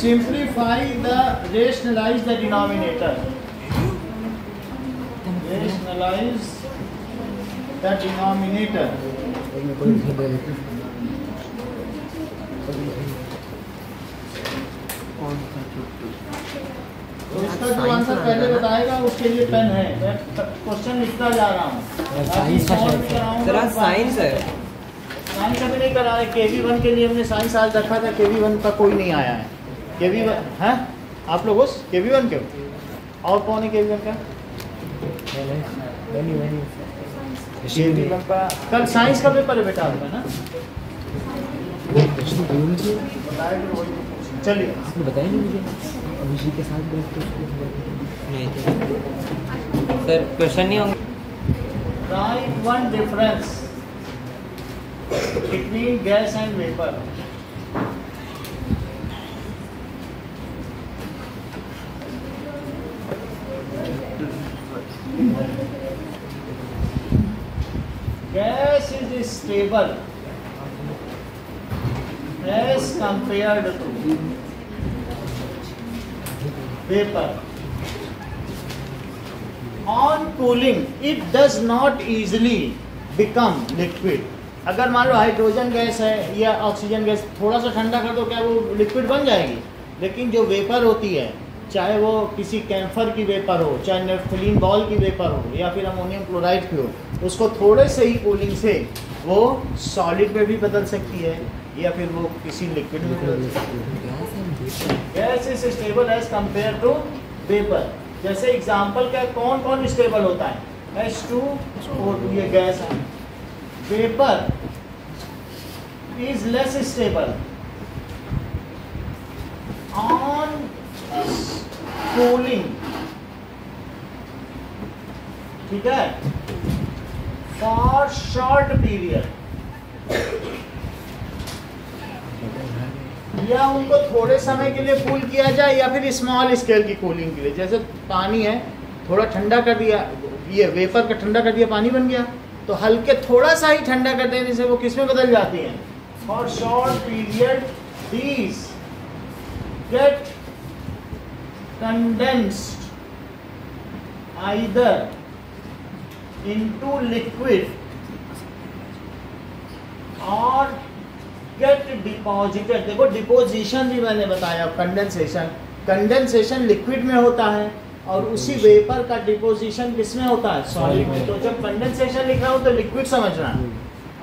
Simplify the rationalize the denominator. Rationalize the denominator. तो इसका जो आंसर पहले बताएगा उसके लिए पेन है। मैं क्वेश्चन लिखता जा रहा हूँ। साइंस है, साइंस अभी नहीं करा है। KV1 के लिए हमने साइंस आज रखा था, KV1 का कोई नहीं आया है। KV1 है आप लोग उस KV1 के और कौन है KV1 का? KV1 का कल साइंस का पेपर है बेटा आपका ना? चलिए आपने बताया नहीं मुझे अभिषेक के साथ नहीं सर क्वेश्चन नहीं होंगे। Right one difference between gas and vapour. Gas is stable as compared to vapor. On cooling, it does not easily become liquid. अगर मान लो हाइड्रोजन गैस है या ऑक्सीजन गैस, थोड़ा सा ठंडा कर दो क्या वो लिक्विड बन जाएगी? लेकिन जो वेपर होती है, चाहे वो किसी कैम्फर की वेपर हो, चाहे नेफ्थलीन बॉल की वेपर हो या फिर अमोनियम क्लोराइड की हो, उसको थोड़े से ही कूलिंग से वो सॉलिड में भी बदल सकती है या फिर वो किसी लिक्विड में बदल सकती है। Gas is stable as compare to vapour. जैसे एग्जांपल क्या, कौन कौन स्टेबल होता है? H2O2 ये गैस है। Vapour is less stable on cooling, ठीक है, फॉर शॉर्ट पीरियड, या उनको थोड़े समय के लिए कूल किया जाए या फिर स्मॉल स्केल की कूलिंग के लिए। जैसे पानी है, थोड़ा ठंडा कर दिया, ये वेपर का ठंडा कर दिया, पानी बन गया, तो हल्के थोड़ा सा ही ठंडा कर देने से वो किस में बदल जाती हैं? For short period these get condensed either into liquid or get deposited। देखो डिपोजिशन भी मैंने बताया, कंडेंसेशन लिक्विड में होता है और उसी वेपर का डिपोजिशन किसमें होता है? सॉलिड में। तो जब कंडेंसेशन लिख रहा हूं तो लिक्विड समझना,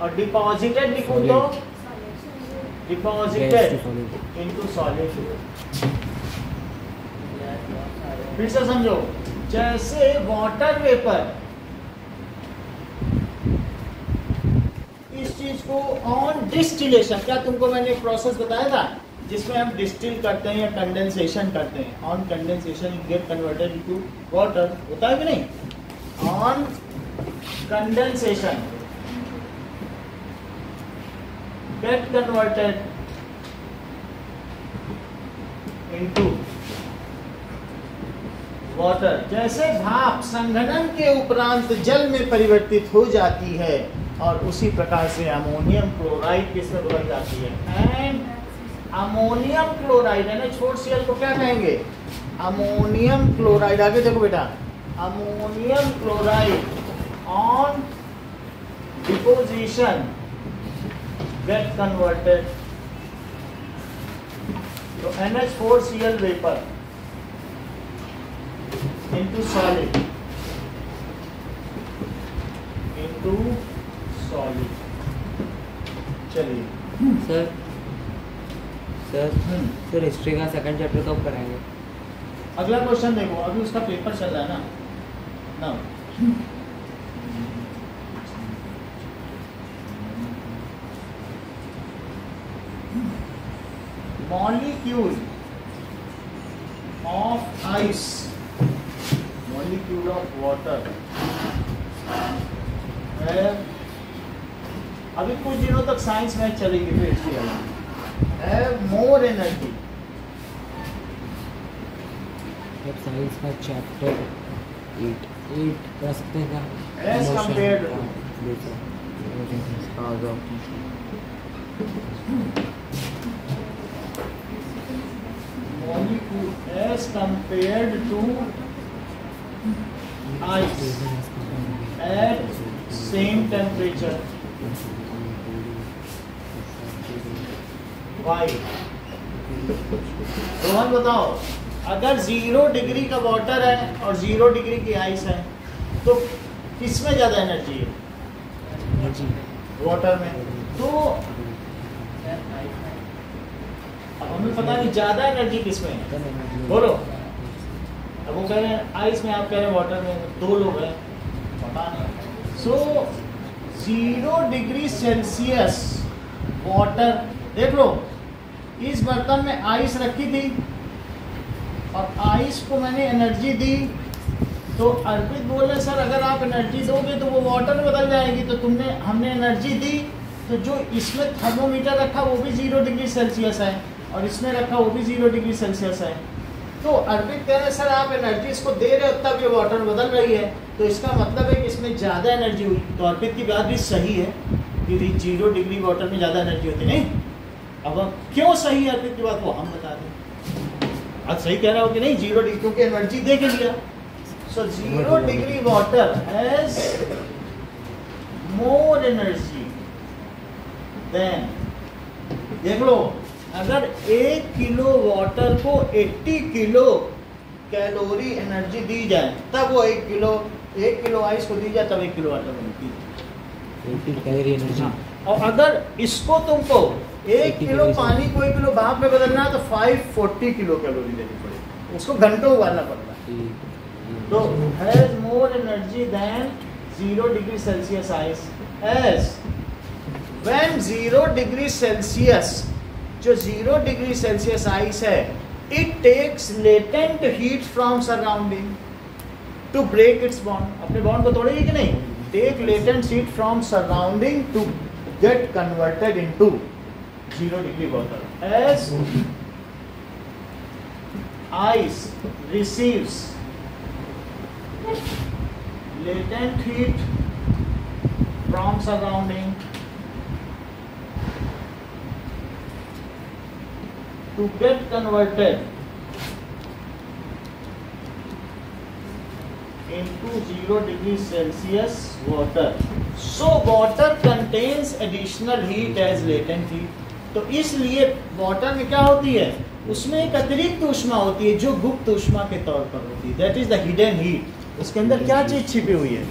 और डिपॉजिटेड लिखूं तो डिपॉजिटेड इनटू सॉलिड। फिर से समझो, जैसे वाटर वेपर इस चीज को ऑन डिस्टिलेशन, क्या तुमको मैंने एक प्रोसेस बताया था जिसमें हम डिस्टिल करते हैं या कंडेंसेशन करते हैं? On condensation it get converted into water, होता है कि नहीं? On condensation gate converted into water. जैसे भाप संघनन के उपरांत जल में परिवर्तित हो जाती है और उसी प्रकार से अमोनियम क्लोराइड किसमें बदल जाती है? एंड अमोनियम क्लोराइड NH4Cl को क्या कहेंगे? Ammonium chloride. आगे देखो बेटा, ammonium chloride on deposition get converted, तो NH4Cl वेपर into solid, चलिए सर हिस्ट्री का सेकंड चैप्टर कब कराएंगे? अगला क्वेश्चन देखो, अभी उसका पेपर चल रहा है ना। Molecule of ice, molecule of water है। अभी कुछ दिनों तक साइंस मैच चलेगी फिर इसकी है मोर एनर्जी। साइंस का चैप्टर 8 कर सकते हैं क्या? As compared as compared to ice at same temperature. Why? Rohan बताओ, अगर 0 डिग्री का वाटर है और 0 डिग्री की आइस है तो किसमें ज़्यादा एनर्जी है? वाटर में। तो अब हमें पता नहीं ज़्यादा एनर्जी किसमें है, बोलो। अब वो कह रहे हैं आइस में, आप कह रहे हैं वाटर में, 2 लोग हैं, पता नहीं। सो 0 डिग्री सेल्सियस वाटर, देख लो, इस बर्तन में आइस रखी थी और आइस को मैंने एनर्जी दी, तो अर्पित बोल रहे सर अगर आप एनर्जी दोगे तो वो वाटर में बदल जाएगी, तो हमने एनर्जी दी, तो जो इसमें थर्मोमीटर रखा वो भी 0 डिग्री सेल्सियस है और इसमें रखा वो भी 0 डिग्री सेल्सियस है। तो अर्पित कह रहे हैं सर आप एनर्जी इसको दे रहे हो तब ये वाटर बदल रही है, तो इसका मतलब है कि इसमें ज़्यादा एनर्जी हुई। तो अर्पित की बात भी सही है कि 0 डिग्री वाटर में ज़्यादा एनर्जी होती नहीं। अब क्यों सही है अर्पित की बात, वो हम बता दें। आज सही कह रहा हो कि नहीं, 0 डिग्री, क्योंकि एनर्जी दे के लिया। सो 0 degree water has more energy than, देख लो, अगर 1 किलो वाटर को 80 किलो कैलोरी एनर्जी दी जाए तब वो 1 किलो आइस को दी जाए तब 1 किलो वाटर बनती है 80 कैलोरी एनर्जी। और अगर इसको तुमको 1 किलो पानी को 1 किलो भाप में बदलना है तो 540 किलो कैलोरी देनी पड़ेगी, उसको घंटों उबालना पड़ता है। तो has more energy than 0 degree Celsius ice, as when 0 degree Celsius, जो 0 डिग्री सेल्सियस आइस है, it takes latent heat from surrounding to break its bond, अपने बॉन्ड को तोड़ेगी कि नहीं, take latent heat from surrounding to get converted into 0 degree water, as ice receives latent heat from surrounding to get converted into 0 degree Celsius water. So water contains additional heat as latent heat. तो इसलिए water में क्या होती है, उसमें एक अतिरिक्त ऊष्मा होती है जो गुप्त ऊष्मा के तौर पर होती है, that is the hidden heat. उसके अंदर क्या चीज छिपी हुई है?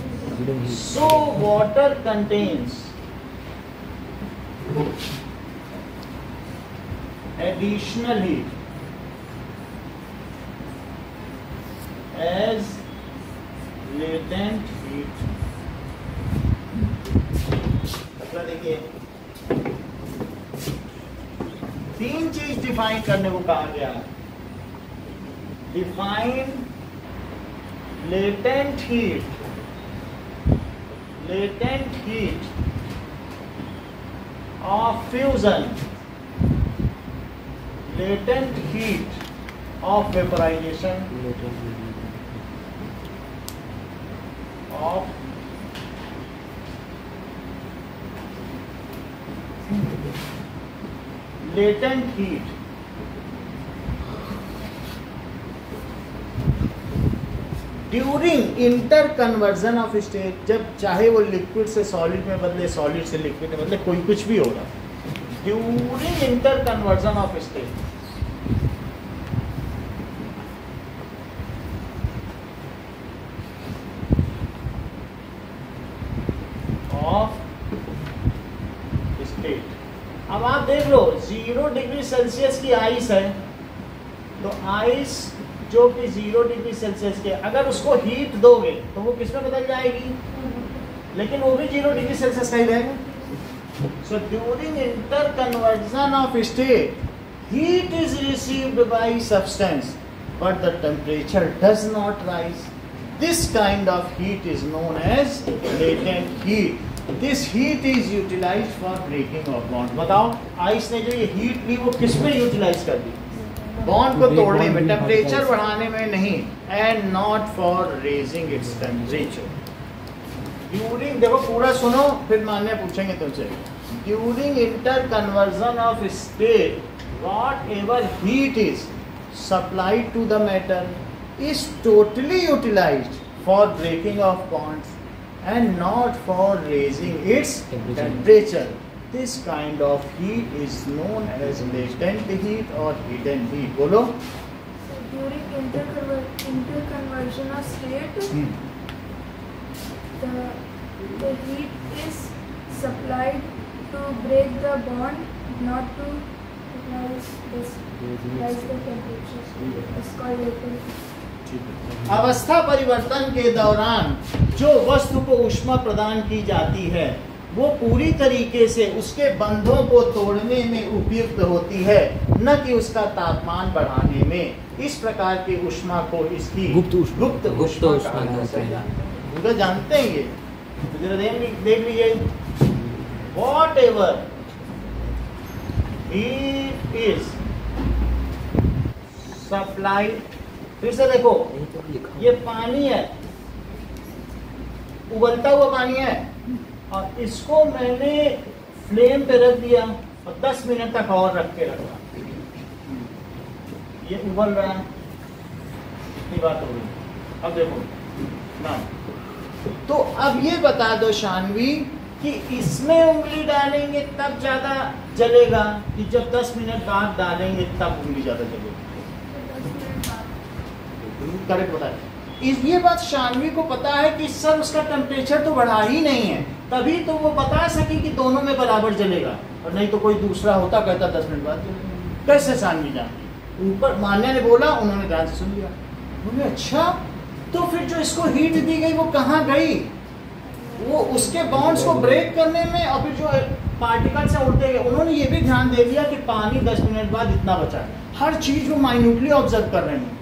So water contains additional heat as latent heat. अगला देखिए, 3 चीज डिफाइन करने को कहा गया है। Define latent heat of fusion, latent heat of vaporisation, of latent heat during interconversion of state, जब चाहे वो लिक्विड से सॉलिड में बदले, सॉलिड से लिक्विड में बदले, कोई कुछ भी होगा, during interconversion of state. अब आप देख लो 0 डिग्री सेल्सियस की आइस है, तो आइस जो कि 0 डिग्री सेल्सियस के, अगर उसको हीट दोगे तो वो किस में बदल जाएगी, लेकिन वो भी 0 डिग्री सेल्सियस का ही रहेगा। So during interconversion of state heat is received by substance but the temperature does not rise. This kind of heat is known as latent heat. This heat is utilised for breaking of bond. बताओ, ice ने जो ये heat ली वो किस में utilise कर दी? Bond को तोड़ने में, टेम्परेचर बढ़ाने में नहीं, and not for raising its temperature. During, देखो पूरा सुनो फिर मान्य पूछेंगे तुमसे। During interconversion of state what ever heat is supplied to the metal is totally utilized for breaking of bonds and not for raising its temperature. This kind of heat is known as latent heat or hidden heat. बोलो. During interconversion of state, the heat is supplied to break the bond, not to rise the temperature. It's called latent heat. अवस्था परिवर्तन के दौरान जो वस्तु को ऊष्मा प्रदान की जाती है वो पूरी तरीके से उसके बंधों को तोड़ने में उपयुक्त होती है, न कि उसका तापमान बढ़ाने में। इस प्रकार की ऊष्मा को इसकी गुप्त ऊष्मा कहा जाता है। तो जानते हैं ये, तो जरा देख लीजिए, what ever heat is supply. फिर से देखो, ये पानी है, उबलता हुआ पानी है, और इसको मैंने फ्लेम पे रख दिया और 10 मिनट तक और रख के रखा, ये उबल रहा है। इतनी बात हो गई। अब देखो ना, तो अब ये बता दो शानवी कि इसमें उंगली डालेंगे तब ज्यादा जलेगा कि जब 10 मिनट बाद डालेंगे तब उंगली ज्यादा जलेगी? करेक्ट बताए। ये बात शानवी को पता है कि सर उसका टेम्परेचर तो बढ़ा ही नहीं है, तभी तो वो बता सके कि दोनों में बराबर जलेगा, और नहीं तो कोई दूसरा होता कहता 10 मिनट बाद जलेगा। कैसे शानवी जानती? ऊपर मान्या ने बोला, उन्होंने ध्यान से सुन लिया। बोले अच्छा, तो फिर जो इसको हीट दी गई वो कहाँ गई? वो उसके बॉन्ड्स को ब्रेक करने में, और फिर जो पार्टिकल्स हैं उड़ते गए। उन्होंने ये भी ध्यान दे दिया कि पानी 10 मिनट बाद इतना बचा है। हर चीज वो माइन्यूटली ऑब्जर्व कर रहे हैं।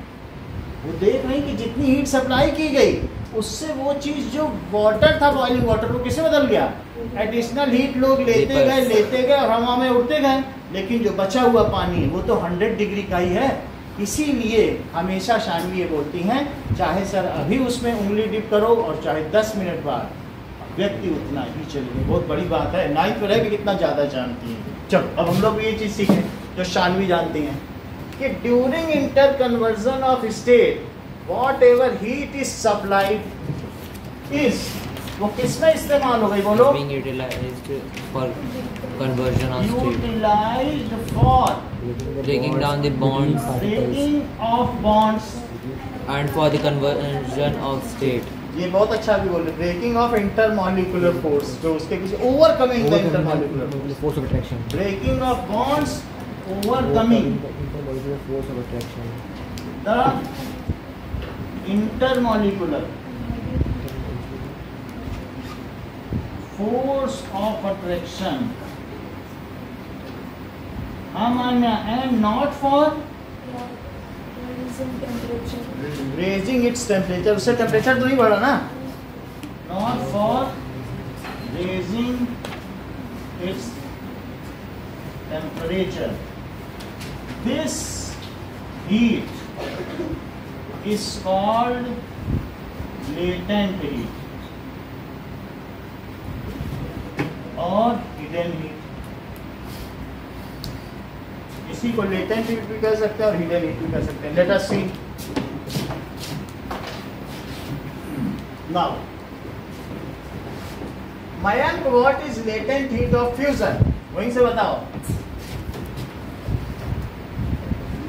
वो देख रहे हैं कि जितनी हीट सप्लाई की गई उससे वो चीज जो वाटर था, बॉइलिंग वाटर, वो किसे बदल गया? एडिशनल हीट लोग लेते गए और हवा में उड़ते गए, लेकिन जो बचा हुआ पानी वो तो 100 डिग्री का ही है। इसीलिए हमेशा शानवी ये बोलती हैं, चाहे सर अभी उसमें उंगली डिप करो और चाहे 10 मिनट बाद, व्यक्ति उतना ही चलेगी। बहुत बड़ी बात है। 9th में रह के कितना ज़्यादा जानती है। चलो अब हम लोग ये चीज़ सीखें जो शानवी जानती हैं कि during interconversion of state what ever heat is supplied is, वो किसमें इस्तेमाल हो गई? बोलो। Conversion of state, utilized for breaking down the bonds breaking of bonds and for the conversion of state. ये बहुत अच्छा भी बोले, ब्रेकिंग ऑफ इंटरमॉलिक्यूलर फोर्स, जो उसके पीछे overcoming the intermolecular force of attraction, breaking off bonds, overcoming force of attraction, the intermolecular force of attraction. हाँ Manya, and not for raising its temperature. उससे टेम्परेचर तो नहीं बढ़ा ना? Not for raising its temperature. This heat is called latent heat और hidden heat. इसी को latent heat भी कह सकते हैं और हिडन हीट भी कह सकते हैं। Let us see now, Mayank, what is latent heat of fusion? वहीं से बताओ।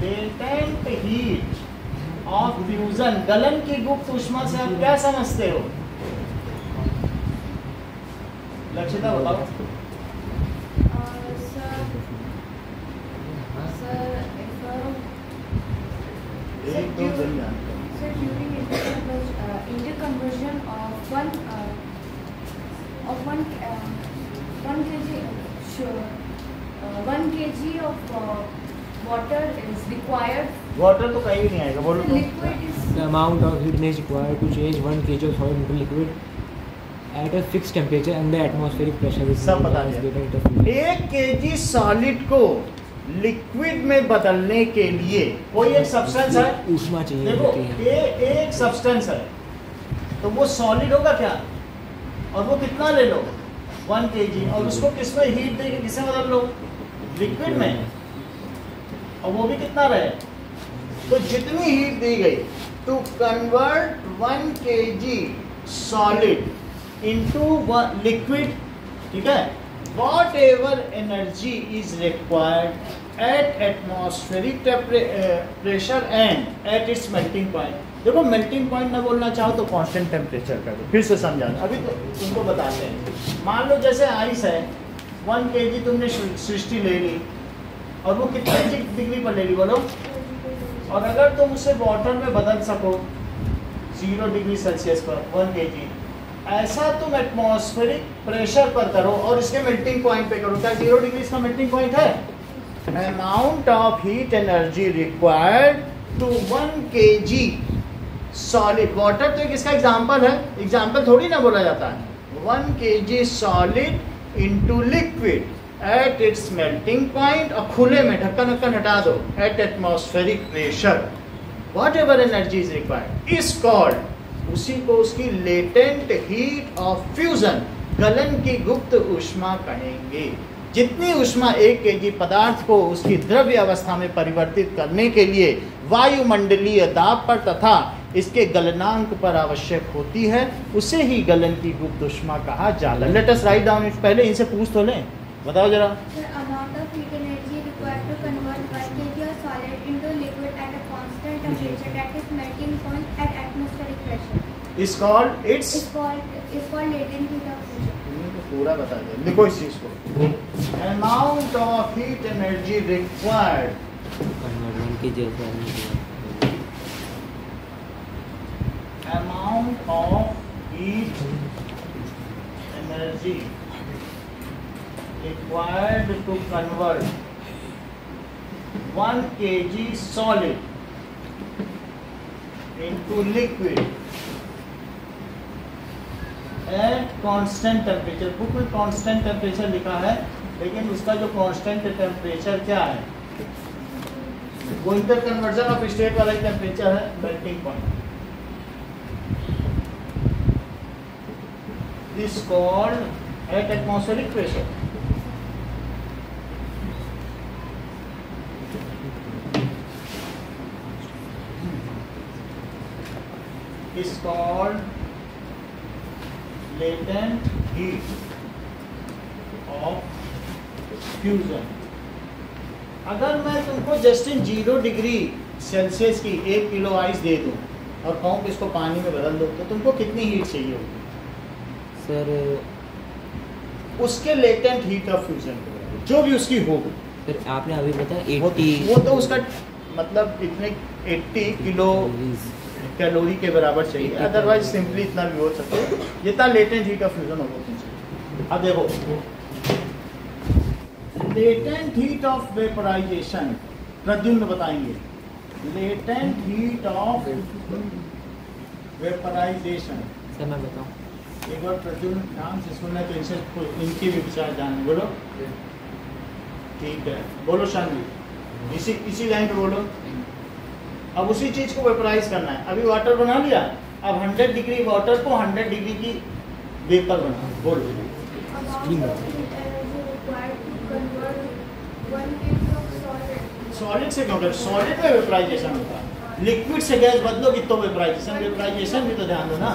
लेटेंट हीट ऑफ फ्यूजन, गलन की गुप्त ऊष्मा से आप क्या समझते हो? लक्षिता बताओ। एक दो जन जानते हैं। So during interconversion of one kg of water is required. Water तो कहीं भी नहीं आएगा, बोलो। Liquid is the amount of heat is required to change 1 kg of solid into liquid at a fixed temperature and the atmospheric pressure is सब बता दिया। 1 kg solid को लिक्विड में बदलने के लिए कोई एक सब्सटेंस है, ऊष्मा चाहिए देखो होती है। ये एक सब्सटेंस है, तो वो सॉलिड होगा क्या? और वो कितना ले लो? 1 kg, और उसको किसमें हीट देके किसमें बदल लो? लिक्विड में। और वो भी कितना रहे? तो जितनी हीट दी गई to convert 1 kg solid into liquid, ठीक है, whatever energy is required at atmospheric pressure and at its melting point. देखो मेल्टिंग पॉइंट ना बोलना चाहो तो कांस्टेंट टेम्परेचर कर दो, फिर से समझाना, अभी तो तुमको बताते हैं। मान लो जैसे आइस है, 1 kg तुमने सृष्टि ले ली और वो कितने डिग्री पर ले ली बोलो, और अगर तुम उसे वाटर में बदल सको 0 डिग्री सेल्सियस पर 1 kg, ऐसा तुम एटमॉस्फेरिक प्रेशर पर करो और इसके मेल्टिंग पॉइंट पे करो, क्या 0 डिग्री इसका मेल्टिंग पॉइंट है? Amount of heat energy required to 1 kg solid, water तो एक इसका एग्जाम्पल है, एग्जाम्पल थोड़ी ना बोला जाता है। 1 kg solid into liquid at its melting point, और खुले में ढक्कन हटा दो, eight atmospheric pressure what ever energy is required is called, उसी को उसकी लेटेंट हीट ऑफ फ्यूजन, गलन की गुप्त ऊष्मा कहेंगे। जितनी ऊष्मा 1 kg पदार्थ को उसकी द्रव्य अवस्था में परिवर्तित करने के लिए वायुमंडलीय दाब पर तथा इसके गलनांक पर आवश्यक होती है, उसे ही गलन की गुप्त ऊष्मा कहा जाता है। Let us write down it, पहले इनसे पूछ तो लें, बताओ जरा। Amount of heat energy required to convert 1 kg of solid into liquid at a constant temperature that is melting point at atmospheric pressure is called its is called latent heat of fusion. पूरा बता दे, लिखो इस चीज को। Amount of heat energy required, conversion की जैसा amount of heat energy required to convert 1 kg solid into liquid at constant temperature। Book में constant temperature लिखा है, लेकिन उसका जो constant temperature क्या है, वो इंटर कन्वर्जन ऑफ स्टेट वाला टेम्परेचर है, melting point. Is called at atmospheric pressure. Is called latent heat of fusion. अगर मैं तुमको जस्ट इन 0 डिग्री सेल्सियस की 1 किलो आइस दे दूं और कहूँ कि इसको पानी में बदल दो, तो तुमको कितनी हीट चाहिए होगी? सर? उसके लेटेंट हीट ऑफ फ्यूजन जो भी उसकी होगी। सर आपने अभी बताया वो 80 तो उसका मतलब इतने 80 किलो कैलोरी के बराबर चाहिए, अदरवाइज सिंपली इतना भी हो सकता है, जितना लेटेंट हीट ऑफ फ्यूजन होगा। अब देखो latent heat of vaporization, Pradyumna बताएंगे। Latent heat of vaporization, sir मैं बताऊँ? एक बार प्रद्युम्न नाम से सुनना तो इनसे इनके भी विचार जाने, बोलो। ठीक है, बोलो शांति, इसी लाइन पे बोलो। अब उसी चीज को वेपराइज करना है। अभी वाटर बना लिया, अब 100 डिग्री वाटर को 100 डिग्री की वेपर बना, बोलो। सॉलिड से क्यों, सॉलिड में वेपराइजेशन होता है, लिक्विड से गैस बदलोगी तो वेपराइजेशन, वेपराइजेशन भी तो ध्यान दो ना।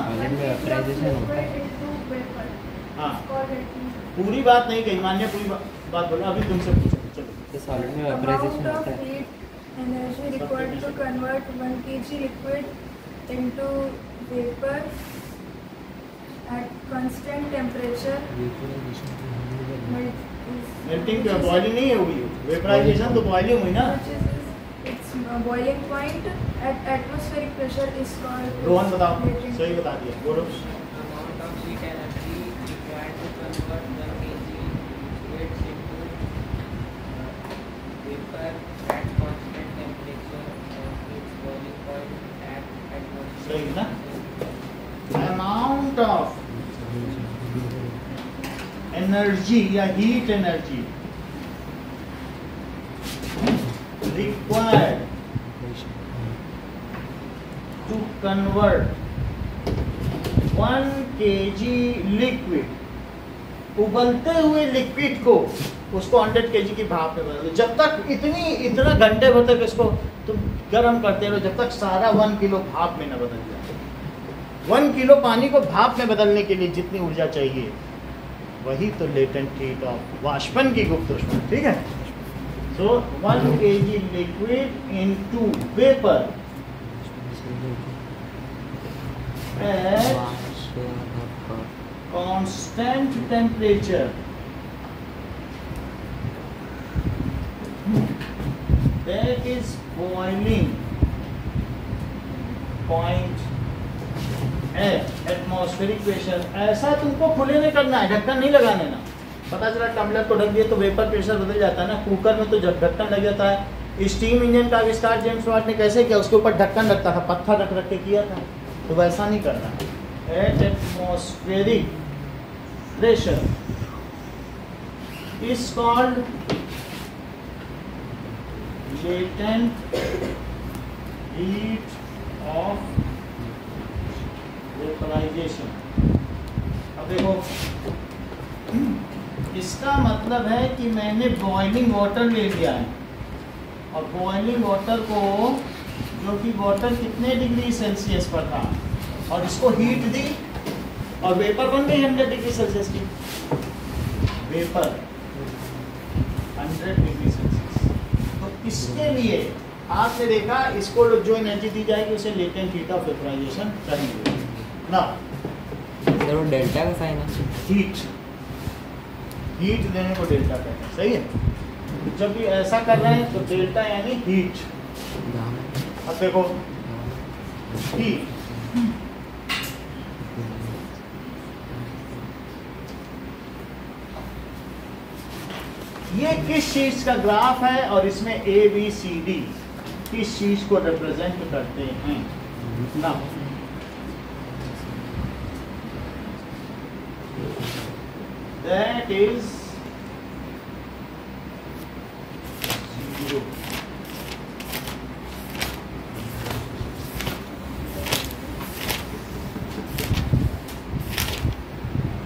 हाँ, पूरी बात नहीं कही, मान्य पूरी बात बोलो। अभी तुमसे पूछो, चलो। सॉलिड में वेपराइजेशन होता है। Energy required to convert 1 kg liquid into vapor at constant temperature. Melting क्या, बॉइलिंग नहीं होगी, वेपराइजेशन तो बॉइलिंग हुई ना। Its boiling point at atmospheric pressure is called. Rohan बताओ, latent. सही बता दिया, बोलो। Amount of heat energy required to convert 1 kg liquids into vapor at constant temperature of its boiling point at सही atmospheric ना। अमाउंट ऑफ एनर्जी या heat energy required to convert 1 kg liquid उबलते हुए liquid को उसको 100 kg की भाप में बदल दो। जब तक इतना घंटे भर तक इसको तुम गर्म करते रहो जब तक सारा 1 किलो भाप में न बदल जाए। 1 किलो पानी को भाप में बदलने के लिए जितनी ऊर्जा चाहिए वही तो लेटेंट हीट ऑफ वाष्पन की गुप्त ऊष्मा, ठीक है। सो 1 kg liquid into vapour at constant temperature that is boiling point at atmospheric pressure। ऐसा तुमको खुले नहीं करना है, ढक्कन नहीं लगाने ना। पता चला टम्बलर को ढक दिए तो वेपर प्रेशर बदल जाता है ना। कुकर में तो जब ढक्कन लग जाता है। स्टीम इंजन का आविष्कार जेम्स वाट ने कैसे किया? उसके ऊपर ढक्कन रखता था, पत्थर रख रख के किया था। तो वैसा नहीं करना। At atmospheric pressure is called latent heat of vaporisation. अब देखो, इसका मतलब है कि मैंने बॉइलिंग वाटर ले लिया है और बॉइलिंग वाटर को, जो कि वाटर कितने डिग्री सेल्सियस पर था, और इसको हीट दी और वेपर बन गई 100 डिग्री सेल्सियस की। Vapour 100 degree Celsius. तो इसके लिए आपने देखा, इसको जो एनर्जी दी जाएगी उसे लेटेंट हीट ऑफ वेपराइजेशन कहेंगे ना। वो डेल्टा का साइन है। हीट देने को डेल्टा कहते हैं, सही है। जब भी ऐसा कर रहे हैं तो डेल्टा यानी हीट। अब देखो, हीट ये किस चीज का ग्राफ है और इसमें ए बी सी डी किस चीज को रिप्रेजेंट करते हैं ना। That is 0.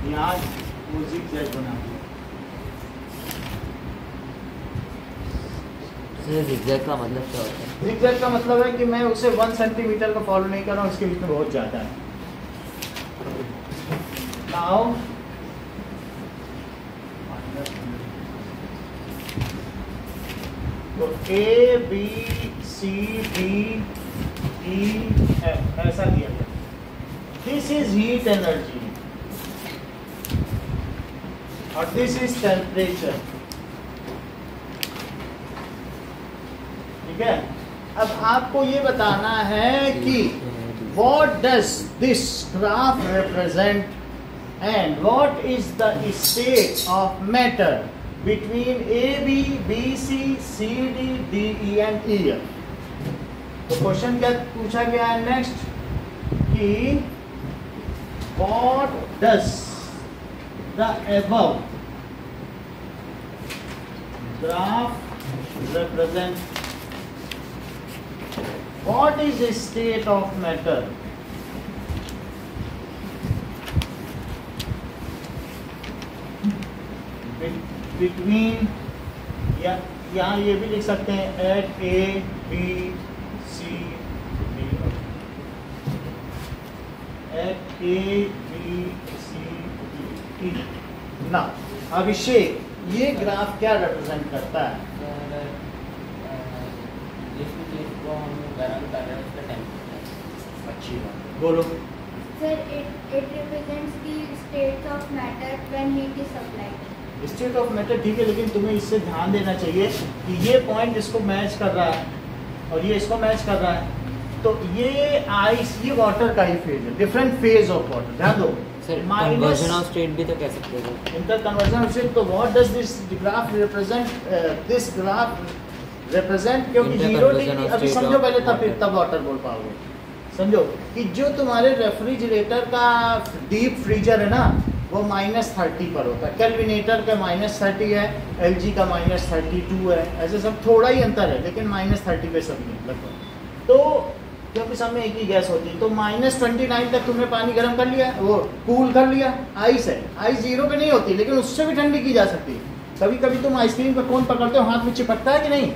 यहाँ म्यूजिक जेड बना दिया। ज़िगज़ैग का मतलब क्या होता है? ज़िगज़ैग का मतलब है कि मैं उसे 1 सेंटीमीटर का फॉलो नहीं कर रहा हूँ, उसके बीच में बहुत ज़्यादा है। Now तो A B C D E F ऐसा दिया गया। दिस इज हीट एनर्जी और दिस इज टेम्परेचर, ठीक है। अब आपको ये बताना है कि what does this graph represent and what is the state of matter between A, B, B, C, C, D, D, E and E, F। तो क्वेश्चन क्या पूछा गया है नेक्स्ट कि what does the above graph represent? What is the state of matter? Between, या यहाँ ये भी लिख सकते हैं at A B C D, at A B C D E ना। अभिषेक, ये ग्राफ क्या रिप्रेजेंट करता है? अच्छी बात, बोलो। Sir, it represents the state of matter when heat is supplied. State of matter ठीक है, लेकिन तुम्हें इससे ध्यान देना चाहिए कि ये पॉइंट इसको मैच कर रहा है और ये इसको मैच कर रहा है, तो ये आइस, ये वाटर का ही फेज है, डिफरेंट फेज ऑफ वाटर। ध्यान दो, कन्वर्जन ऑफ स्टेट भी तो कह सकते हो, इंटर कन्वर्जन ऑफ स्टेट। तो what does this graph represent? This graph represent, क्योंकि 0 डिग्री, अभी समझो पहले तब वाटर बोल पाओगे। समझो कि जो तुम्हारे रेफ्रिजरेटर का डीप फ्रीजर है ना, वो -30 पर होता है, कैल्विनेटर का -30 है, एलजी का -32 है, ऐसे सब थोड़ा ही अंतर है, लेकिन -30 पे सब नहीं लगभग। तो क्योंकि सब में एक ही गैस होती है। तो -29 तक तुमने पानी गर्म कर लिया, वो कूल कर लिया, आइस है, आइस 0 पे नहीं होती लेकिन उससे भी ठंडी की जा सकती है। कभी कभी तुम आइसक्रीम का कोन पकड़ते हो, हाथ में चिपकता है कि नहीं,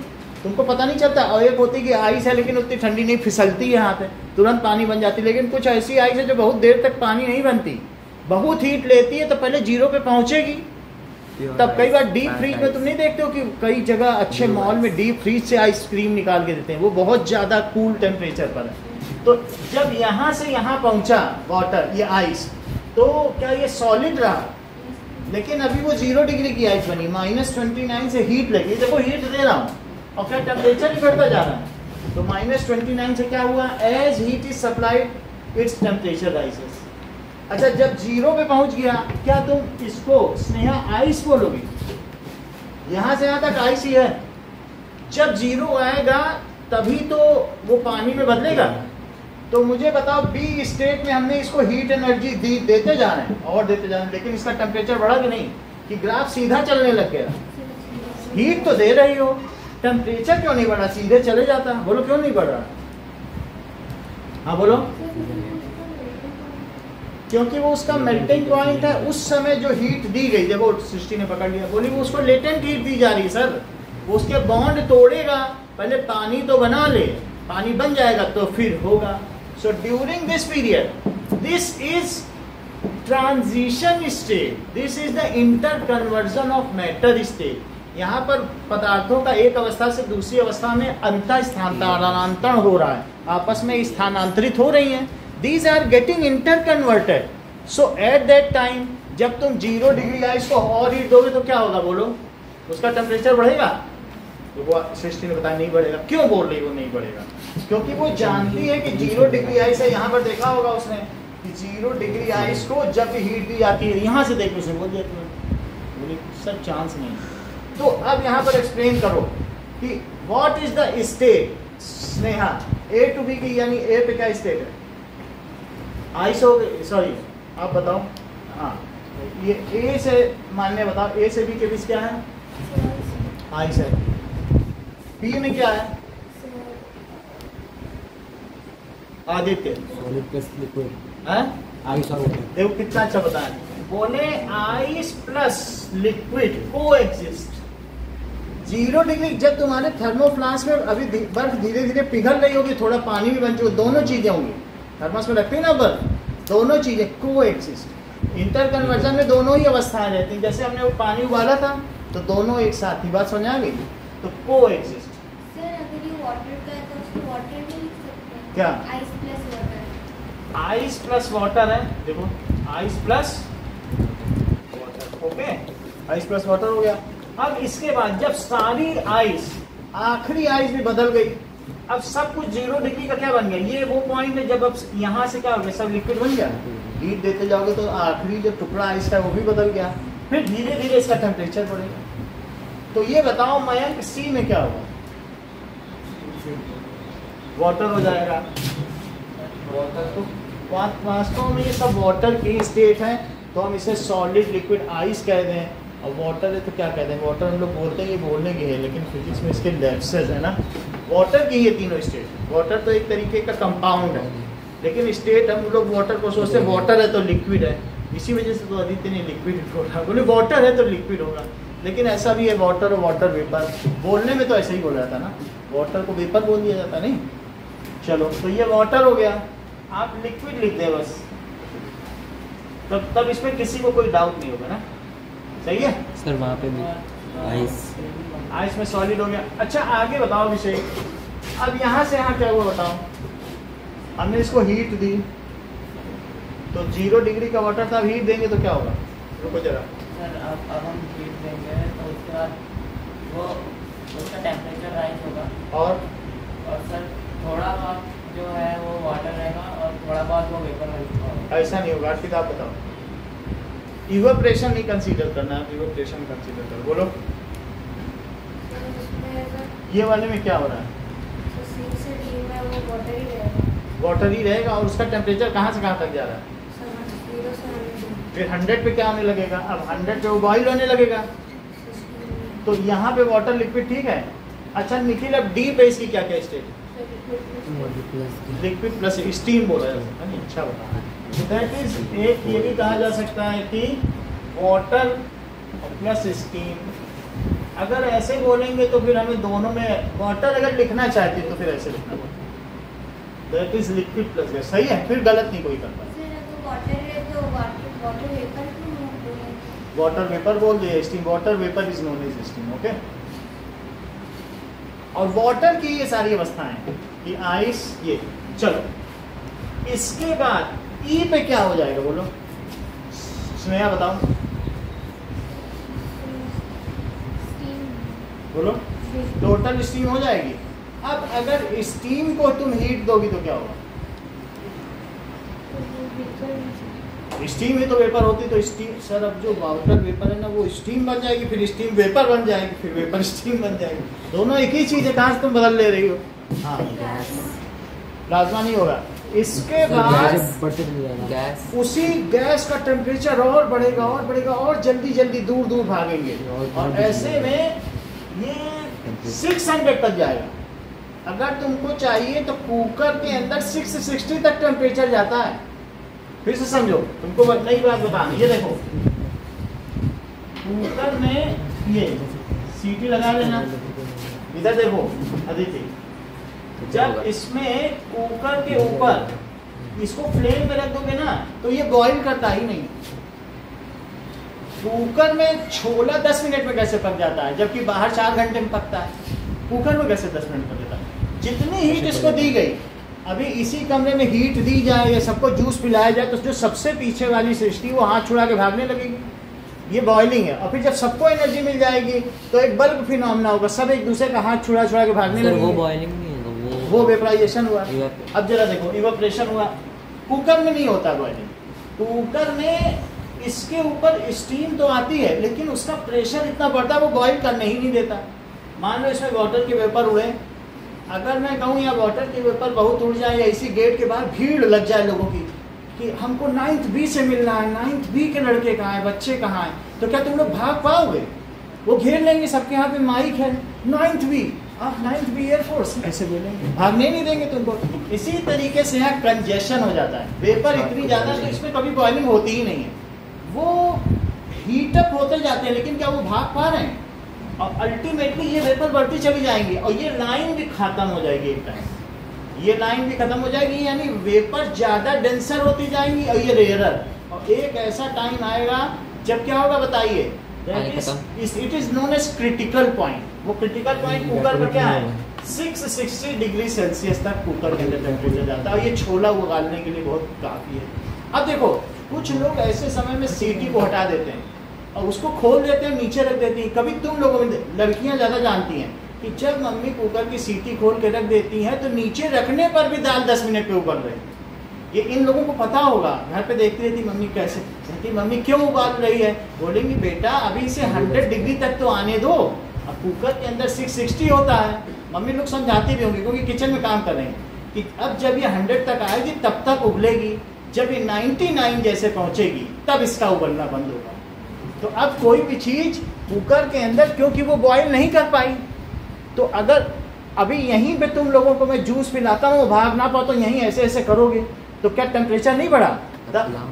तुमको पता नहीं चलता। और एक होती है कि आइस है लेकिन उतनी ठंडी नहीं, फिसलती है हाथ में, तुरंत पानी बन जाती है। लेकिन कुछ ऐसी आइस है जो बहुत देर तक पानी नहीं बनती, बहुत हीट लेती है, तो पहले 0 पे पहुंचेगी। तब कई बार डीप फ्रीज में तुम नहीं देखते हो कि कई जगह अच्छे मॉल में डीप फ्रीज से आइसक्रीम निकाल के देते हैं, वो बहुत ज़्यादा कूल टेम्परेचर पर है। तो जब यहाँ से यहाँ पहुँचा वाटर, ये आइस, तो क्या ये सॉलिड रहा, लेकिन अभी वो 0 डिग्री की आइस बनी, -29 से हीट लगी। देखो हीट दे रहा हूँ और क्या टेम्परेचर ही बढ़ता जा रहा है। तो -29 से क्या हुआ, as heat is supplied its temperature rises. अच्छा, जब 0 पे पहुंच गया, क्या तुम इसको स्नेहा आइस बोलोगी? यहाँ से यहाँ तक आइस ही है। जब 0 आएगा तभी तो वो पानी में बदलेगा। तो मुझे बताओ, बी स्टेट में हमने इसको हीट एनर्जी देते जा रहे हैं और देते जा रहे हैं, लेकिन इसका टेम्परेचर बढ़ा कि नहीं, कि ग्राफ सीधा चलने लग गया। हीट तो दे रही हो, टेम्परेचर क्यों नहीं बढ़ा, सीधे चले जाता। बोलो क्यों नहीं बढ़ रहा? हाँ बोलो। क्योंकि वो उसका मेल्टिंग पॉइंट है, उस समय जो हीट दी गई, देखो सृष्टि ने पकड़ लिया, बोली वो उसको लेटेंट हीट दी जा रही है सर, वो उसके बॉन्ड तोड़ेगा, पहले पानी तो बना ले, पानी बन जाएगा तो फिर होगा। So during this period, this is transition state, this is the inter conversion of matter state. यहाँ पर पदार्थों का एक अवस्था से दूसरी अवस्था में अंतर स्थानांतरण हो रहा है, आपस में स्थानांतरित हो रही हैं। These are getting interconverted. So at that time, जब तुम 0 डिग्री आइस को और हीट दोगे तो क्या होगा बोलो, उसका टेम्परेचर बढ़ेगा? तो वो सृष्टि ने बताया नहीं बढ़ेगा। क्यों बोल रही वो नहीं बढ़ेगा? क्योंकि वो जानती है कि 0 डिग्री आइस है। यहाँ पर देखा होगा उसने कि 0 डिग्री आइस को जब हीट दी जाती है, यहाँ से देखो उसे बोल दिया बोली सर चांस नहीं। तो अब यहाँ पर एक्सप्लेन करो कि what is the state. Sneha, A to B की, यानी A पे क्या स्टेट है? आइस हो गई, सॉरी आप बताओ। हाँ, ये ए से मानने बताओ, ए से बी के बीच क्या है? आइस है। बी में क्या है? आदित्य, सॉलिड प्लस लिक्विड है आइस और वाटर। देखो कितना अच्छा बताया, बोले आइस प्लस लिक्विड को एग्जिस्ट। 0 डिग्री जब तुम्हारे थर्मोफ्लास्क में अभी बर्फ धीरे धीरे पिघल रही होगी, थोड़ा पानी भी बन चुका, दोनों चीजें होंगी। थर्मस में रखते हैं ना बर्फ, दोनों चीजें को एग्जिस्ट। इंटर कन्वर्जन में दोनों ही अवस्थाएं रहती हैं। जैसे हमने वो पानी उबाला था तो दोनों एक साथ ही, बात समझ आ गई? तो को एग्जिस्ट। सर अगर ये वाटर का है तो उसको वाटर में लिख सकते हैं क्या? Ice plus water. Ice plus water है, देखो ice plus water, okay, ice plus water हो गया। अब इसके बाद जब सारी आइस, आखिरी आइस भी बदल गई, अब सब कुछ 0 डिग्री का क्या बन गया, ये वो पॉइंट है जब अब यहाँ से क्या हो गया, सब लिक्विड बन गया। हीट देते जाओगे तो आखिरी जो टुकड़ा आइस का वो भी बदल गया, फिर धीरे धीरे इसका टेम्परेचर बढ़ेगा। तो ये बताओ मयंक, सी में क्या होगा? वाटर हो जाएगा। वाटर तो वास्तव में ये सब वाटर की स्टेट है, तो हम इसे सॉलिड लिक्विड आइस कह दें, और वाटर है तो क्या कहते हैं? वाटर हम लोग बोलते हैं, ये बोलने की है, लेकिन फिजिक्स में इसके लेप्सेस है ना। वाटर की ये तीनों स्टेट, वाटर तो एक तरीके का कंपाउंड है, लेकिन स्टेट हम लोग वाटर को सोचते हैं वाटर है तो लिक्विड है, इसी वजह से तो आदित्य ने लिक्विड बोला, बोले वाटर है तो लिक्विड होगा, लेकिन ऐसा भी है वाटर और वाटर वेपर, बोलने में तो ऐसे ही बोल रहा था ना, वाटर को वेपर बोल दिया जाता नहीं। चलो तो ये वाटर हो गया, आप लिक्विड लिख दे बस, तब इसमें किसी को कोई डाउट नहीं होगा ना, सही है सर? वहाँ पे भी आइस, आइस में सॉलिड हो गया। अच्छा आगे बताओ विषय, अब यहाँ से यहाँ क्या हुआ बताओ? हमने इसको हीट दी, तो 0 डिग्री का वाटर था, हीट देंगे तो क्या होगा? रुको जरा सर, अब हम हीट देंगे तो उसके बाद वो उसका टेम्परेचर राइज होगा, और सर थोड़ा बहुत जो है वो वाटर रहेगा और थोड़ा बहुत वो वेपर रहेगा। ऐसा नहीं होगा, फिर आप बताओ। इवेपोरेशन नहीं कंसीडर करना है, इवेपोरेशन कंसीडर करो। बोलो ये वाले में क्या हो रहा है? वाटर ही रहेगा, और उसका टेम्परेचर कहाँ से कहाँ तक जा रहा है? फिर 100 पे क्या होने लगेगा? अब 100 पे वो बॉइल होने लगेगा, तो यहाँ पे वाटर लिक्विड, ठीक है। अच्छा निखिल, अब डी पे इसकी क्या क्या स्टेट? लिक्विड प्लस स्टीम बोला जा सकता है। अच्छा बता, दैट इज एक ये भी कहा जा सकता है कि वाटर प्लस स्टीम। अगर ऐसे बोलेंगे तो फिर हमें दोनों में वाटर अगर लिखना चाहते तो फिर ऐसे लिखना पड़ेगा, that is liquid plus gas. सही है, फिर गलत नहीं कोई करता। वाटर वेपर बोल दिए, steam water vapour is known as steam. Okay, और वाटर की ये सारी अवस्थाएं कि आइस, ये चलो इसके बाद ई पे क्या हो जाएगा बोलो, स्नेहा बताओ बोलो। टोटल स्टीम हो जाएगी। अब अगर स्टीम को तुम हीट दोगी तो क्या होगा? स्टीम ही तो वेपर होती, तो स्टीम सर अब जो वाटर वेपर है ना वो स्टीम बन जाएगी, फिर स्टीम वेपर बन जाएगी, फिर वेपर स्टीम बन जाएगी। दोनों एक ही चीज है, कहाँ से तुम बदल ले रही हो? हाँ, प्लाज्मा नहीं होगा। इसके बाद गैस, उसी गैस का टेम्परेचर और बढ़ेगा और बढ़ेगा और जल्दी जल्दी दूर दूर भागेंगे, और ऐसे में ये 600 तक जाएगा। अगर तुमको चाहिए तो कुकर के अंदर 660 तक टेम्परेचर जाता है। फिर से समझो, तुमको नई बात बताना। ये देखो कुकर में ये सीटी लगा लेना, इधर देखो अदिति, जब इसमें कुकर के ऊपर इसको फ्लेम पे रख दोगे ना तो ये बॉईल करता ही नहीं। कुकर में छोला 10 मिनट में कैसे पक जाता है, जबकि बाहर 4 घंटे में पकता है, कुकर में कैसे 10 मिनट पक जाता है? जितनी हीट इसको दी गई, अभी इसी कमरे में हीट दी जाए या सबको जूस पिलाया जाए तो जो सबसे पीछे वाली सृष्टि वो हाथ छुड़ा के भागने लगेगी। ये बॉइलिंग है। और फिर जब सबको एनर्जी मिल जाएगी तो एक बल्ब फिनोमेना होगा, सब एक दूसरे का हाथ छुड़ा छुड़ा के भागने लगेंगे। वो बॉइलिंग नहीं है, वो वेपराइजेशन हुआ। अब जरा देखो, इवेपोरेशन हुआ। कुकर में नहीं होता बॉइलिंग। कुकर में इसके ऊपर स्टीम तो आती है लेकिन उसका प्रेशर इतना बढ़ता है वो बॉइल करने ही नहीं देता। मान लो इसमें वाटर के वेपर उड़े, अगर मैं कहूँ या वाटर के वेपर बहुत उड़ जाए या इसी गेट के बाहर भीड़ लग जाए लोगों की कि हमको 9th बी से मिलना है, 9th बी के लड़के कहाँ हैं, बच्चे कहाँ हैं, तो क्या तुम लोग भाग पाओगे? वो घेर लेंगे, सबके हाथ में माइक है, 9th बी, आप 9th बी एयरफोर्स ऐसे बोलेंगे, भागने नहीं देंगे तुमको। इसी तरीके से यहाँ कंजेशन हो जाता है। वेपर इतनी ज़्यादा तो इसमें कभी बॉइलिंग होती ही नहीं है, वो हीटअप होते जाते हैं, लेकिन क्या वो भाग पा रहे हैं? और अल्टीमेटली ये वेपर बढ़ती चली जाएंगी और ये लाइन भी खत्म हो जाएगी एक टाइम। ये लाइन भी खत्म हो जाएगी, यानी वेपर ज़्यादा डेंसर होती जाएंगी और ये रेयरर। और एक ऐसा टाइम आएगा जब क्या होगा बताइए? It is known as critical point. वो क्रिटिकल पॉइंट कुकर पर क्या है? 660 डिग्री सेल्सियस तक कुकर के अंदर टेम्परेचर जाता है। और ये छोला उगालने के लिए बहुत काफ़ी है। अब देखो, कुछ लोग ऐसे समय में सीटी को हटा देते हैं और उसको खोल देते हैं, नीचे रख देती हैं। कभी तुम लोगों में लड़कियां ज़्यादा जानती हैं कि जब मम्मी कुकर की सीटी खोल के रख देती हैं तो नीचे रखने पर भी दाल 10 मिनट पे उबल रही है। ये इन लोगों को पता होगा, घर पे देखती रहती मम्मी कैसे, कहती मम्मी क्यों उबाल रही है? बोलेंगी बेटा अभी इसे 100 डिग्री तक तो आने दो। अब कुकर के अंदर 660 होता है। मम्मी लोग समझाती भी होंगी क्योंकि किचन में काम कर रहे हैं कि अब जब ये 100 तक आएगी तब तक उबलेगी, जब ये 99 जैसे पहुंचेगी तब इसका उबलना बंद होगा। तो अब कोई भी चीज कुकर के अंदर क्योंकि वो बॉईल नहीं कर पाई, तो अगर अभी यहीं पे तुम लोगों को मैं जूस पिलाता हूँ, भाग ना पाओ तो यहीं ऐसे ऐसे करोगे तो क्या टेम्परेचर नहीं बढ़ा?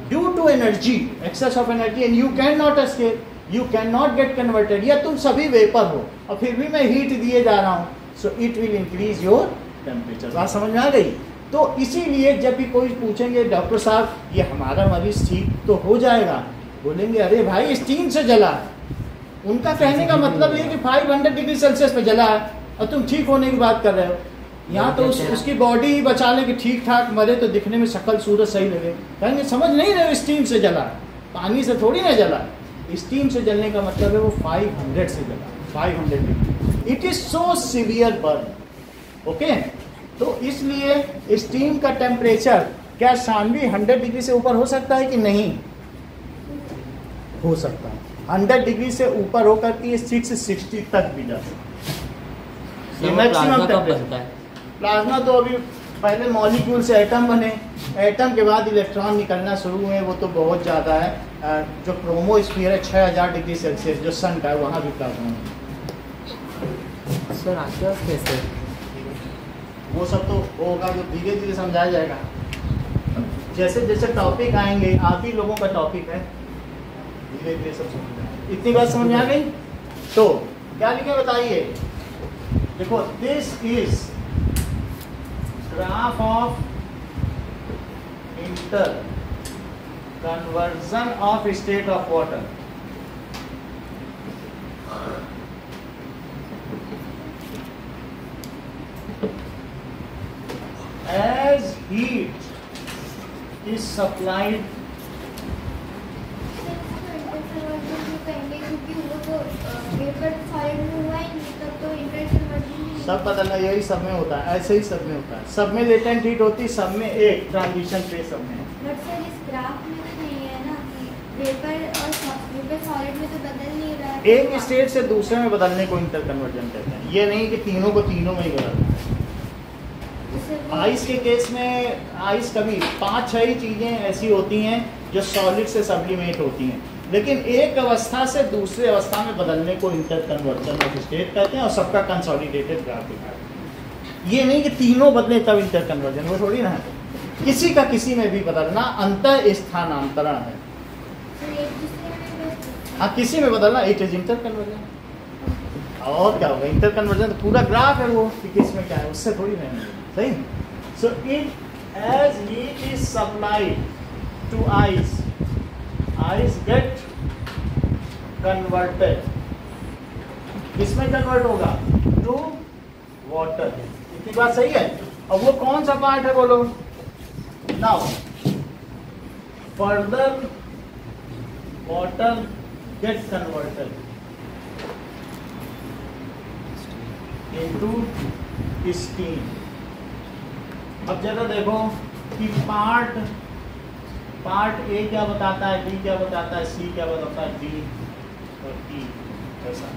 Due to energy, excess of energy, and you can not escape, you can not get converted. या तुम सभी वेपर हो और फिर भी मैं हीट दिए जा रहा हूँ, so it will increase your temperature. बात समझ में आ गई? तो इसीलिए जब भी कोई पूछेंगे डॉक्टर साहब ये हमारा मरीज ठीक तो हो जाएगा, बोलेंगे अरे भाई स्टीम से जला है। उनका कहने का मतलब ये कि 500 डिग्री सेल्सियस पे जला है और तुम ठीक होने की बात कर रहे हो। यहाँ तो उसकी बॉडी ही बचा लें कि ठीक ठाक मरे तो दिखने में शक्ल सूरत सही लगे। कहेंगे समझ नहीं रहे हो, स्टीम से जला है, पानी से थोड़ी ना जला। स्टीम से जलने का मतलब है वो 500 से जला, 500 degree. It is so severe burn. Okay, तो इसलिए स्टीम का टेम्परेचर क्या शानवी 100 डिग्री से ऊपर हो सकता है कि नहीं? हो सकता है। 100 डिग्री से ऊपर होकर के ये 660 तक भी जा सकता है। ये मैक्सिमम टेम्परेचर है। प्लाज्मा तो अभी पहले मॉलिक्यूल से एटम बने, एटम के बाद इलेक्ट्रॉन निकलना शुरू हुए, वो तो बहुत ज़्यादा है। जो क्रोमोस्फीयर है 6000 डिग्री सेल्सियस जो सन का है, वहाँ भी प्लाज्मा है। सर आसपास कैसे वो सब तो होगा जो धीरे धीरे समझाया जाएगा। जैसे जैसे टॉपिक आएंगे, आप ही लोगों का टॉपिक है, धीरे धीरे सब समझ आएगा। इतनी बात समझ में आ गई? तो क्या लिखे बताइए। देखो, this is graph of inter conversion of state of water. As heat is supplied, सब बदलना यही सब में होता है, ऐसे ही सब में होता है। सब में लेटेंट हीट होती है, सब में एक ट्रांजिशन फेज सब में। बट सर इस ग्राफ में तो नहीं है ना कि वेपर और सॉलिड में तो बदल नहीं रहा है। एक स्टेट से दूसरे में बदलने को इंटर कन्वर्जन कहते हैं। ये नहीं कि तीनों को तीनों में ही बदलना है। आइस के केस में आइस कभी 5-6 ही चीज़ें ऐसी होती हैं जो सॉलिड से सब्लिमेट होती हैं, लेकिन एक अवस्था से दूसरी अवस्था में बदलने को इंटर कन्वर्जन ऑफ स्टेट कहते हैं और सबका कंसोलिडेटेड ग्राफ दिखा है। ये नहीं कि तीनों बदले तब इंटर कन्वर्जन, वो थोड़ी ना है। किसी का किसी में भी बदलना अंतर स्थानांतरण है। हाँ, किसी में बदलना इट इज इंटर कन्वर्जन। और क्या होगा? इंटर कन्वर्जन तो पूरा ग्राफ है वो कि किस में क्या है, उससे थोड़ी नहीं। सही। So it as heat is supplied to ice, ice get converted. किसमें कन्वर्ट होगा? To water. इतनी बात सही है? अब वो कौन सा पार्ट है बोलो? Now further water gate converted into steam. अब जरा देखो कि पार्ट ए क्या बताता है, बी क्या बताता है, सी क्या बताता है, डी और ई ऐसा।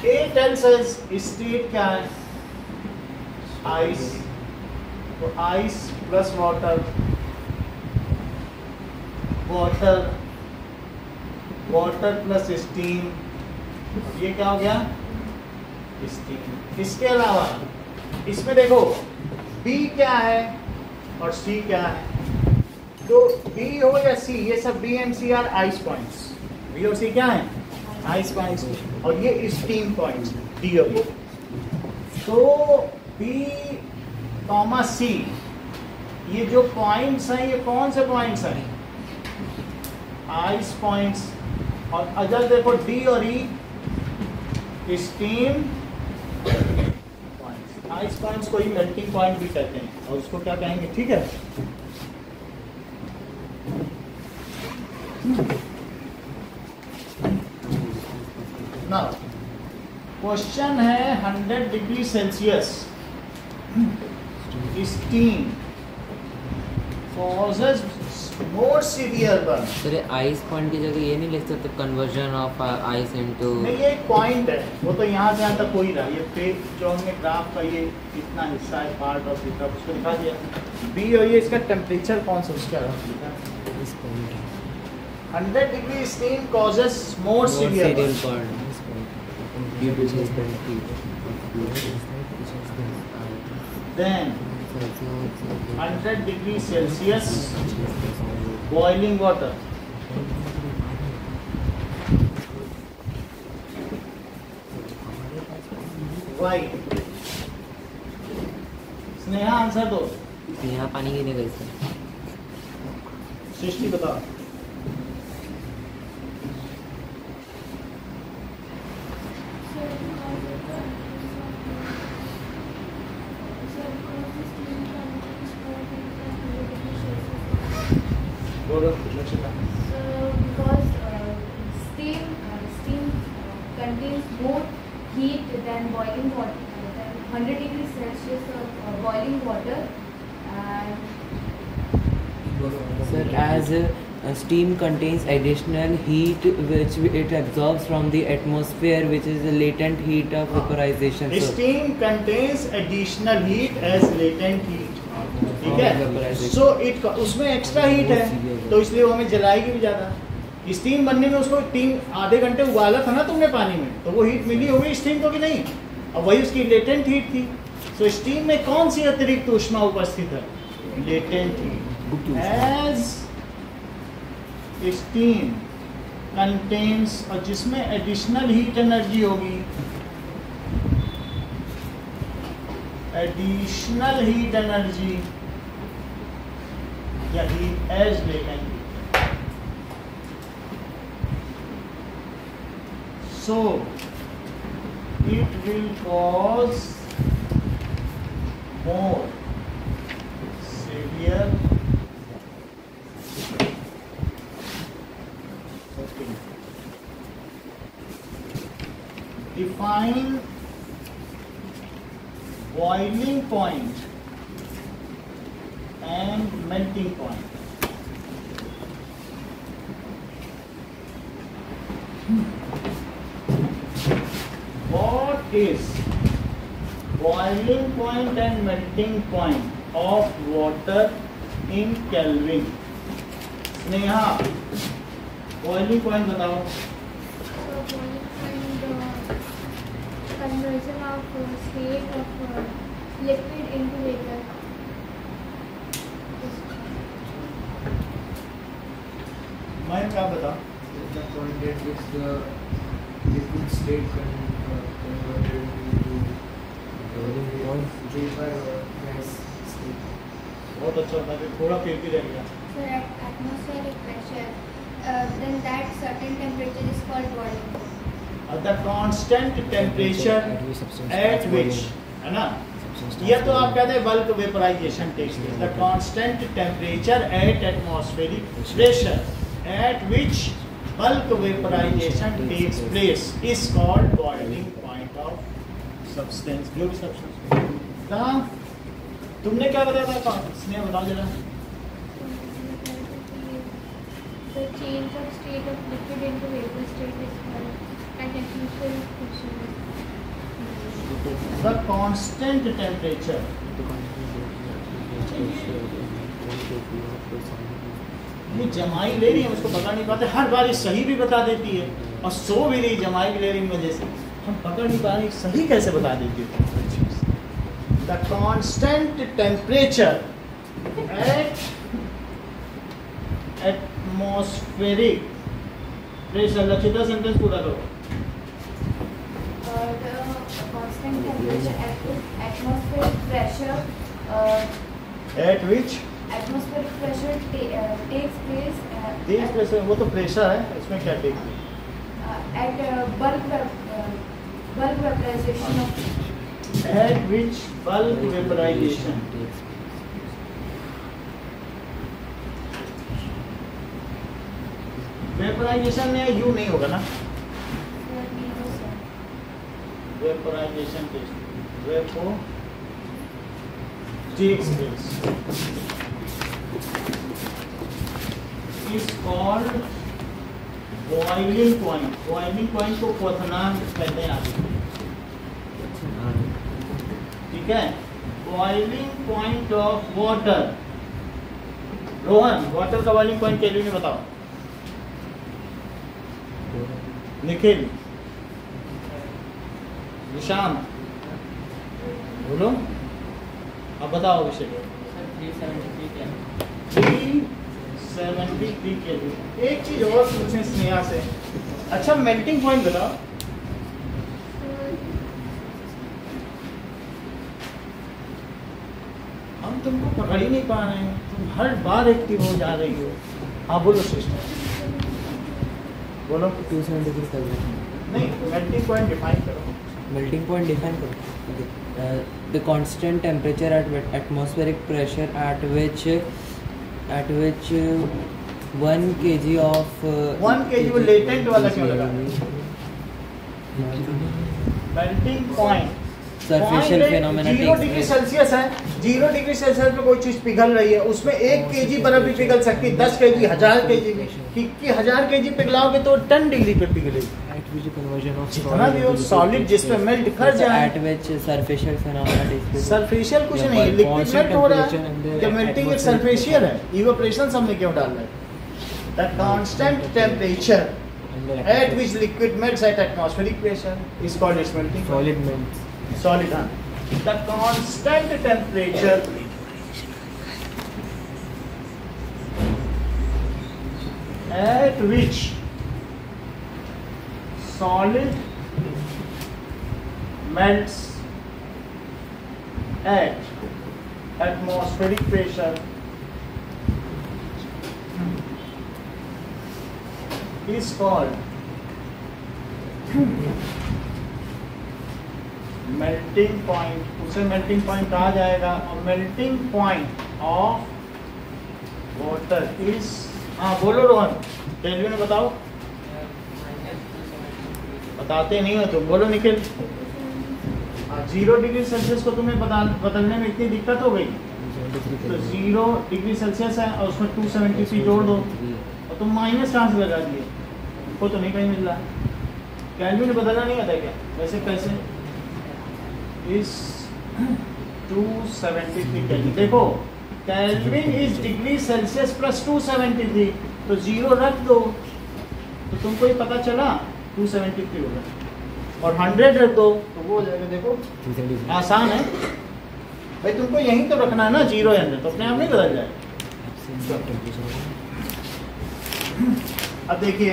ए टेल्स अस स्टेट क्या है? आइस। तो ice plus water, water water plus steam, ये क्या हो गया? स्टीम। इसके अलावा इसमें देखो बी क्या है और सी क्या है। तो बी हो या सी, ये सब B and C are ice points. B और सी क्या है? Ice points. और ये स्टीम पॉइंट्स डी और ई। तो बी कॉमा सी, ये जो पॉइंट्स हैं ये कौन से पॉइंट्स हैं? Ice points. और अगर देखो डी और ई स्टीम पॉइंट्स। आइस पॉइंट्स को ही मेल्टिंग पॉइंट भी कहते हैं और उसको क्या कहेंगे? ठीक है। नाउ क्वेश्चन है 100 degree Celsius steam causes more severe burn। Sir ice point की जगह ये नहीं लिख सकते कन्वर्जन ऑफ आइस इनटू? नहीं, ये एक पॉइंट है, वो तो यहाँ से यहाँ तक कोई रहा। ये पेज जो हमने ग्राफ का ये कितना हिस्सा है पार्ट ऑफ द ग्राफ उसको दिखा दिया। बी और ये इसका टेम्परेचर कौन सा उसका लिखा? 100 degree steam causes more severe burn। Then 100 degree Celsius boiling water, why? Sneha answer दो। यहाँ पानी गिरेगा इससे। सृष्टि बताओ। Because steam contains more heat than boiling water, than 100 degrees Celsius of boiling water, and Sir, as steam contains additional heat which it absorbs from the atmosphere, which is the latent heat of vaporization. So, Steam contains additional heat as latent heat। ठीक है। So it उसमें extra heat है तो इसलिए वो हमें जलाएगी भी ज़्यादा। स्टीम बनने में उसको आधे घंटे उबाला था ना तुमने पानी में, तो वो हीट मिली होगी स्टीम को कि नहीं? अब वही उसकी लेटेंट हीट थी। तो स्टीम में कौन सी अतिरिक्त ऊष्मा उपस्थित है? Latent heat. As steam contains, और जिसमें एडिशनल हीट एनर्जी होगी, एडिशनल हीट एनर्जी या heat as latent, so it will cause more severe define boiling point and melting point. What is boiling point and melting point of water in Kelvin? Sneha, boiling point बताओ। So boiling point, conversion of state of liquid into vapor. मैं क्या बता? The point at which the liquid state converted into vapor or gas state. बहुत अच्छा था, थोड़ा फिर भी रह गया। So at atmospheric pressure, then that certain temperature is called boiling point. The constant temperature at which, है ना? यह तो आप कहते हैं bulk vaporisation takes place. The constant temperature at atmospheric pressure at which bulk vaporization takes place is called boiling point of substance, जो भी substance। कहाँ? तुमने क्या बताया था? स्नेहा बताओ जरा। The change of state of liquid into vapor state is called at atmospheric pressure. The constant temperature ये जमाई ले रही है, उसको पकड़ नहीं पाते, हर बार ये सही भी बता देती है और सो भी रही, जमाई भी ले रही वजह से हम पकड़ नहीं पा रहे, सही कैसे बता देती है? The constant temperature at atmospheric pressure. Lakshita sentence पूरा करो। The constant temperature at atmospheric pressure, at which atmospheric pressure takes place तेज प्रेशर, वो तो प्रेशर है, इसमें क्या take at bulk vaporization of at which bulk vaporization. Vaporization में यू नहीं होगा ना? वेपराइजेशन टेस्ट वेपो takes place is called boiling point। boiling point को क्वथनांक कहते हैं आगे, ठीक है? boiling point of water। Rohan, water का boiling point केल्विन में बताओ। निखिल, निशांत, बोलो, अब बताओ विषय। 373 केल्विन। एक चीज और पूछें स्नेहा से, अच्छा मेल्टिंग पॉइंट बताओ। हम तुमको पकड़ ही नहीं पा रहे हैं, तुम हर बार एक्टिव हो जा रही हो। हाँ बोलो सिस्टर, बोलो। 273 केल्विन। नहीं, मेल्टिंग पॉइंट डिफाइन करो। Melting point define करो। The constant temperature at atmospheric pressure at which 1 kg of 1 kg वो लेटेंट वाला क्यों लगा? मेल्टिंग पॉइंट सरफेशियल फिनोमेना 0 डिग्री सेल्सियस है, 0 डिग्री सेल्सियस पे कोई चीज पिघल रही है, उसमें 1 केजी बर्फ भी पिघल सकती है, 10 केजी, 1000 केजी भी, कि 1000 केजी पिघलाओगे तो 10 डिग्री पे पिघलेगी। जितना भी हो सॉलिड जिस पे मेल्ट कर जाए। at which surfacial phenomena takes place। सरफेशियल कुछ नहीं है, लिक्विड मेल्ट हो रहा है, जब मेल्टिंग एक सरफेशियल है, इवेपोरेशन हमने क्यों डाल रहा है? The constant temperature at which liquid melts at atmospheric pressure is called its melting point। Solid melts. Solid, हाँ the constant temperature at which solid melts at atmospheric pressure is called melting point. उसे melting point कहा जाएगा. और melting point of water is, हाँ बोलो Rohan, kelvin में बताओ. बताते नहीं हो तुम, बोलो निखिल. 0 डिग्री सेल्सियस को तुम्हें बदलने में इतनी दिक्कत हो गई, तो 0 डिग्री सेल्सियस है और उसमें 273 जोड़ दो और तुम माइनस कहाँ से लगा दिए, वो तो नहीं कहीं मिल रहा. केल्विन में बदलना नहीं आता क्या? वैसे कैसे? इस 273 केल्विन. देखो kelvin is degree Celsius plus 273, तो 0 रख दो तो तुमको ये पता चला 273 होगा. और 100 रख दो तो वो हो जाएगा. देखो आसान है भाई, तुमको यहीं तो रखना है ना 0 या 100, तो अपने आप नहीं बदल जाए. अब देखिए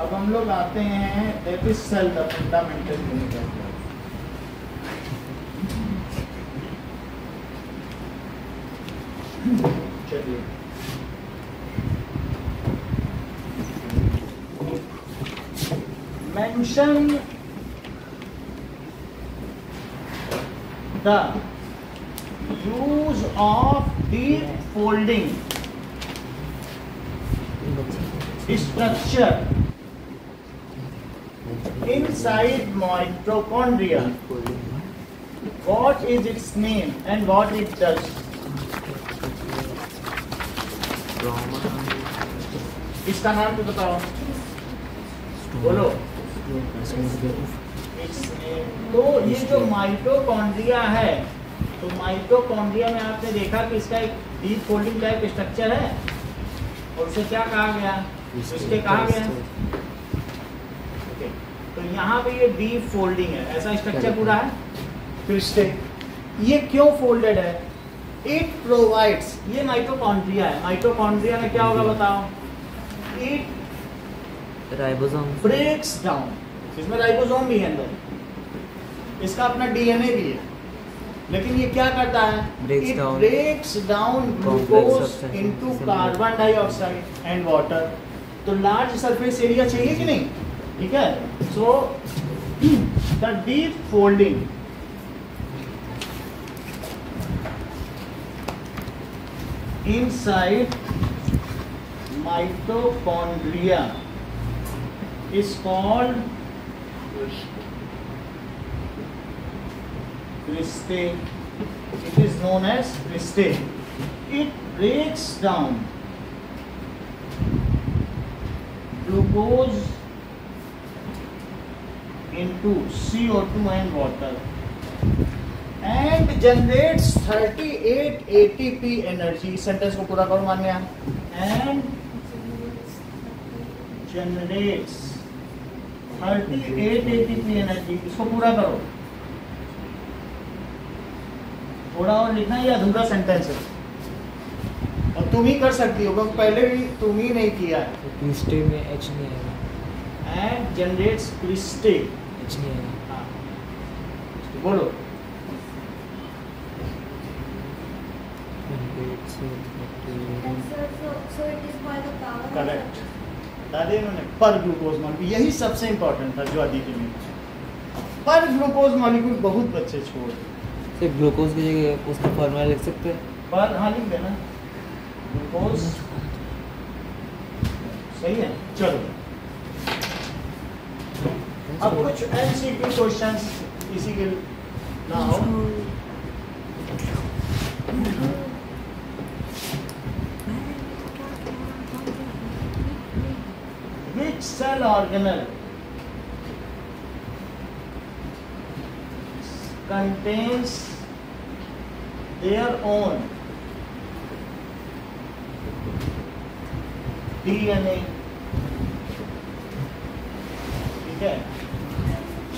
अब हम लोग आते हैं that is cell the fundamental unit of life. चलिए mention the use of deep folding structure inside mitochondria. What is its name and what it does? इसका नाम तो बताओ, बोलो. तो ये जो माइटोकॉन्ड्रिया है, तो माइटोकॉन्ड्रिया में आपने देखा कि इसका एक डीप फोल्डिंग टाइप स्ट्रक्चर है और उसे क्या कहा गया? इसके कहा गया. तो यहाँ पे ये डीप फोल्डिंग है, ऐसा स्ट्रक्चर पूरा है. क्रिस्टे ये क्यों फोल्डेड है? इट प्रोवाइड्स, ये माइटोकॉन्ड्रिया है. माइटोकॉन्ड्रिया में क्या होगा बताओ? It ribosome breaks down. इसमें राइबोसोम भी है अंदर, इसका अपना डीएनए भी है, लेकिन ये क्या करता है? It breaks down glucose into carbon dioxide and water. तो लार्ज सरफेस एरिया चाहिए कि नहीं? ठीक है. So the deep folding inside mitochondria is called cristae. It is known as cristae. It breaks down glucose into CO2 and water and generates 38 ATP energy. Sentence को पूरा करो, मान गया. And generates 38 ATP energy. इसको पूरा करो. थोड़ा और लिखना, ये अधूरा सेंटेंस है और तुम ही कर सकती हो, क्योंकि पहले भी तुम ही नहीं किया है. तो क्रिस्टे में एच नहीं आएगा. And generates cristae. एच नहीं आएगा. हाँ बोलो. So it is called the power. Correct. दादी इन्होंने पर ग्लूकोज मॉलिक्यूल, यही सबसे इंपॉर्टेंट था जो अदिति में. पर ग्लूकोज मॉलिक्यूल बहुत बच्चे छोड़. सिर्फ ग्लूकोज की जगह उसका फॉर्मूला लिख सकते हैं. पर हाँ लिख देना ग्लूकोज. सही है. चलो अब कुछ एमसीक्यू क्वेश्चंस इसी के ना हो. Which cell organelle contains their own DNA. ठीक है.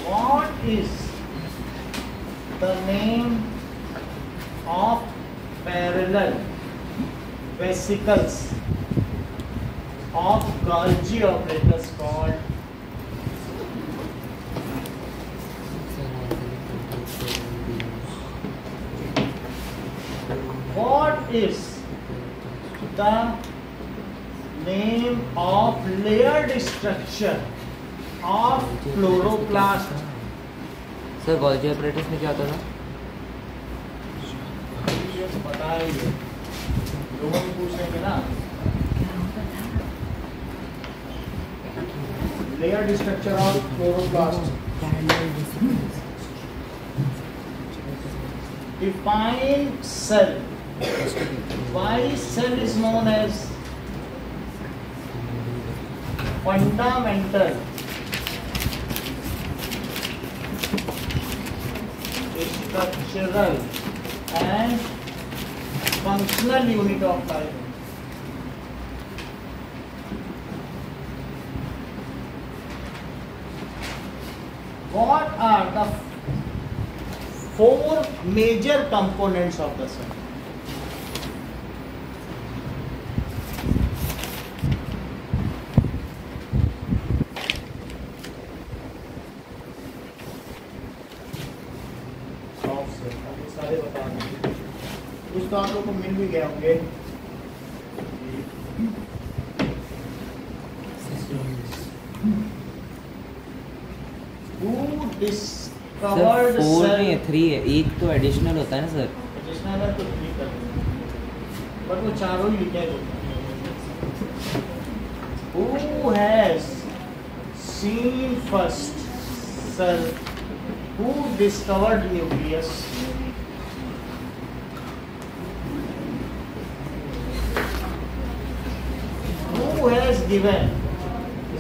What is the name of parallel vesicles of Golgi operators called? What is the name of layered structure of chloroplast? Sir Golgi operators में क्या होता था? पता है ये लोगों को पूछ लेंगे ना. Layered structure of chloroplast. Define cell. Why cell is known as fundamental structural and functional unit of life. What are the four major components of the cell? सारे बता दें. कुछ तो आप लोग को मिल भी गए होंगे. सर 4 नहीं है 3 है. एक तो एडिशनल होता है ना सर. एडिशनल है तो 3 कर देंगे. बट वो चारों ही लिखे होते हैं. Who has seen first cell? Who discovered nucleus? Who has given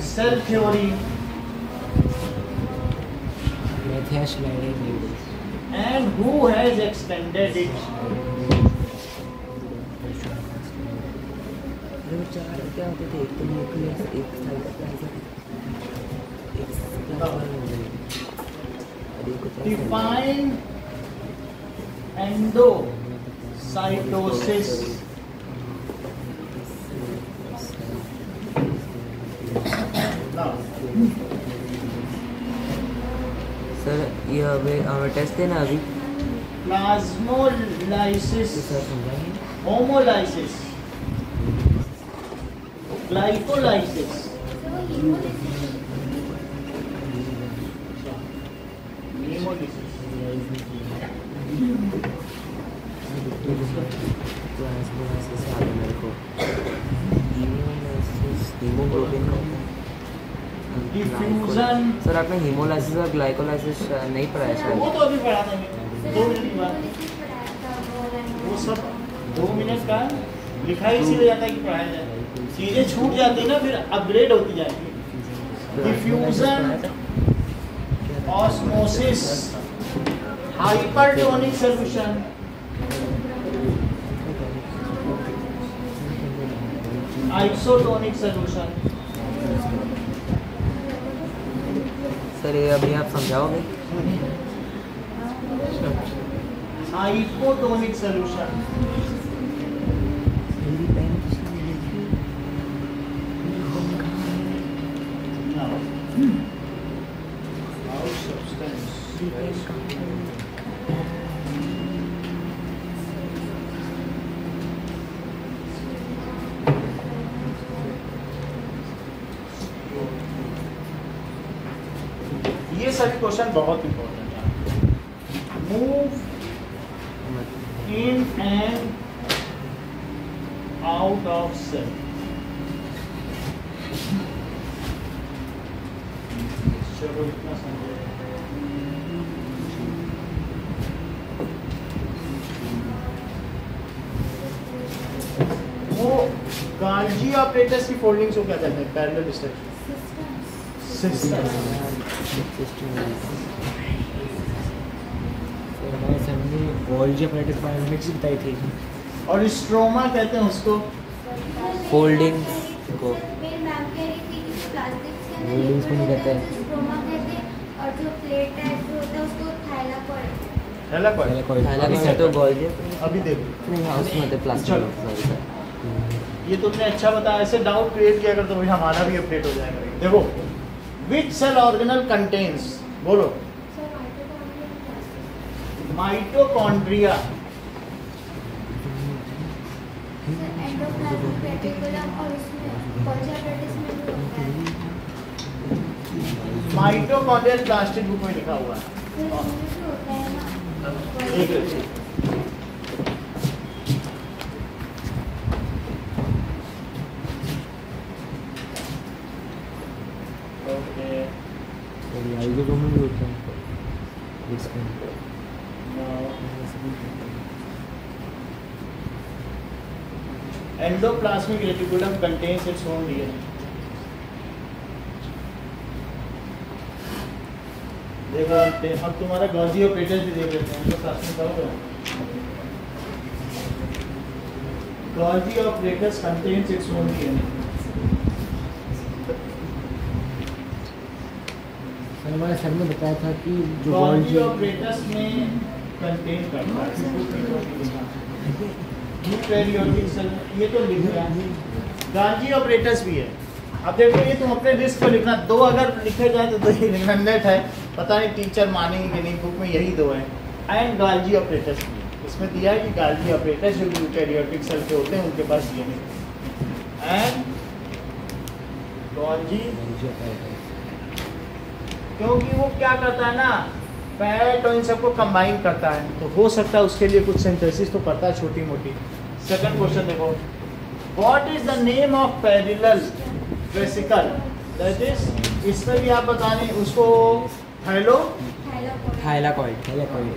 cell theory? Matthias Schneider. And who has extended it? चार क्या होते थे? एक तो न्यूक्लियस, एक साइटोप्लाज्म, एक Define endocytosis. Now, सर ये हमें टेस्ट देना अभी. plasmolysis, homolysis, glycolysis. Diffusion. Sir आपने हीमोलाइसिस और ग्लाइकोलाइसिस नहीं पढ़ाया वो शायद. तो अभी पढ़ा देंगे 2 मिनट की बात. वो सब 2 मिनट का लिखा ही इसीलिए जाता है कि पढ़ाया जाए. चीजें छूट जाती है ना फिर अपग्रेड होती जाएगी. Diffusion, osmosis, hypertonic solution, isotonic solution. Sir ये अभी आप समझाओगे. हाइपोटोनिक सॉल्यूशन, ये सभी क्वेश्चन बहुत इंपॉर्टेंट है. Move in and out of cell. चलो इतना समझे. वो गाल्जी ऑपरेटर्स की फोल्डिंग्स को क्या कहते हैं? Parallel structure system. हमने गोल्जी ऑपरेटर्स बायोमिक्स बताई थी. और स्ट्रोमा कहते हैं उसको. फोल्डिंग को। मेरी मैम कह रही थी कि प्लास्टिक के वो लिंक्स को नहीं अंदर कहते हैं। स्ट्रोमा कहते हैं, और जो प्लेट टाइप जो होता है उसको थाइलाकॉइड। थैलाकॉइड थाइलाकॉइड तो गोल्जी अभी देखो नहीं, हाँ उसमें तो प्लास्टिक। चलो। Sorry sir. ये तुमने अच्छा बताया, ऐसे डाउट क्रिएट किया कर तो भाई हमारा भी अपडेट हो जाएगा। देखो विच सेल ऑर्गेनल कंटेन्स, बोलो sir mitochondria mitochondria. Sir endoplasmic reticulum और उसमें गोल्जी apparatus में भी होता है। माइटोकॉन्ड्रियल प्लास्टिक बुक में लिखा हुआ है। फिर इसमें भी होता है ना। एक मिनट। ओके लाइसोसोम में भी होता है इसमें। Endoplasmic reticulum contains its own DNA. देखो अब तुम्हारा गॉल्जी ऑपरेटर्स भी देख लेते हैं। एंडोप्लाज्मिक का होगा Golgi operators contains its own DNA. Sir हमारे सर ने बताया था कि जो गॉल्जी गोल्जी ऑपरेटर्स में कंटेन करता है यूकैरियोटिक सेल। ये तो लिख रहा है गॉल्जी ऑपरेटर्स भी है। अब देखो ये तुम अपने रिस्क पे लिखना, दो अगर लिखे जाए तो दो ही लिखना। नेट है, पता नहीं टीचर मानेंगे कि नहीं, बुक में यही दो है। एंड गॉल्जी ऑपरेटर्स भी है, इसमें दिया है कि गॉल्जी ऑपरेटर्स जो यूकैरियोटिक सेल के होते हैं उनके पास डीएनए। एंड गॉल्जी क्योंकि वो क्या करता है ना, फैट और इन सबको कंबाइन करता है, तो हो सकता है उसके लिए कुछ सिंथेसिस तो करता है छोटी मोटी। सेकंड क्वेश्चन देखो, what is the name of parallel vesicle, that is, इसमें भी आप बता दें उसको थाइलाकॉइड। थाइलाकॉइड। थाइलाकॉइड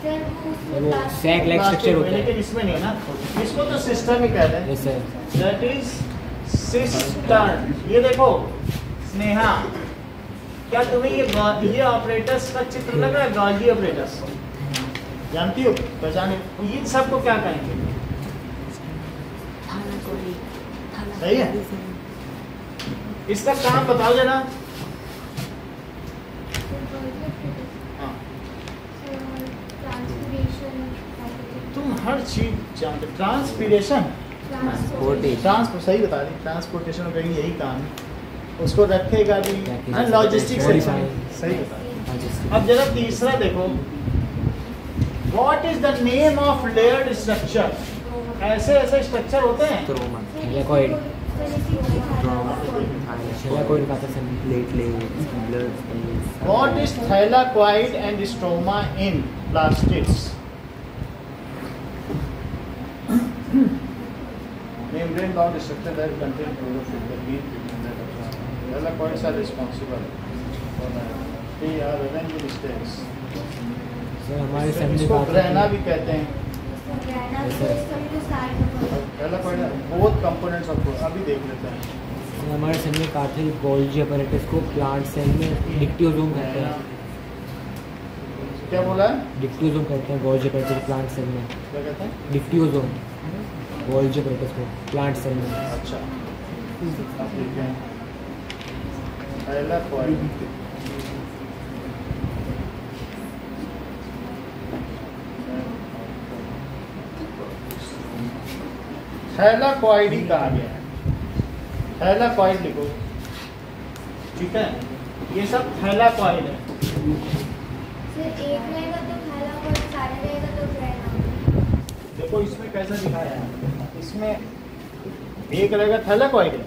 सर वो उसमें वो प्लास्टिक सैक लाइक स्ट्रक्चर होता लेकिन है। इसमें नहीं ना, इसको तो सिस्टम ही कहते हैं। Yes sir. That is cistern. ये देखो स्नेहा, क्या तुम्हें ये ऑपरेटर्स का चित्र लग रहा है? गॉल्जी ऑपरेटर्स जानती हो, पहचाने? इन सबको क्या कहेंगे? सही है, इसका काम बताओ जरा। हाँ, ट्रांसपिरेशन, तुम हर चीज जानते। ट्रांसपीरेशन, ट्रांसपोर्ट, सही बता रही। ट्रांसपोर्टेशन का यही काम है, उसको रखेगा भी, लॉजिस्टिक्स सही बता रही। अब जरा तीसरा देखो, what is the name of layered structure, ऐसे ऐसे स्ट्रक्चर होते हैं। स्ट्रोमा। थाइलाकॉइड। स्ट्रोमा। थाइलाकॉइड का था sir. Platelets, blood. What is thylakoid and stroma in plastids? membrane bound structure that contain chlorophyll, the main pigment that absorbs. Thylakoids are responsible for that. They are arranged mistakes. Sir हमारे sir ने इसको कहा ग्रहणा था भी कहते हैं। Thylakoid both components of growth, अभी देख लेते हैं। कि हमारे सर ने कहा था कि गोल्जी apparatus को प्लांट सेल में डिक्टियोसोम कहते हैं। क्या बोला है? डिक्टियोसोम कहते हैं गोल्जी apparatus प्लांट सेल में। क्या कहते हैं? डिक्टियोसोम गोल्जी apparatus को प्लांट सेल में। अच्छा, अब देखते हैं। Thylakoid थैलाकॉइड ही कहा गया है। थैलाकॉइड लिखो, ठीक है? ये सब थैलाकॉइड है। सर एक रहेगा तो थाइलाकॉइड, सारे रहेगा तो ग्रैना। देखो इसमें कैसा दिखाया है, इसमें एक रहेगा थैलाकॉइड है,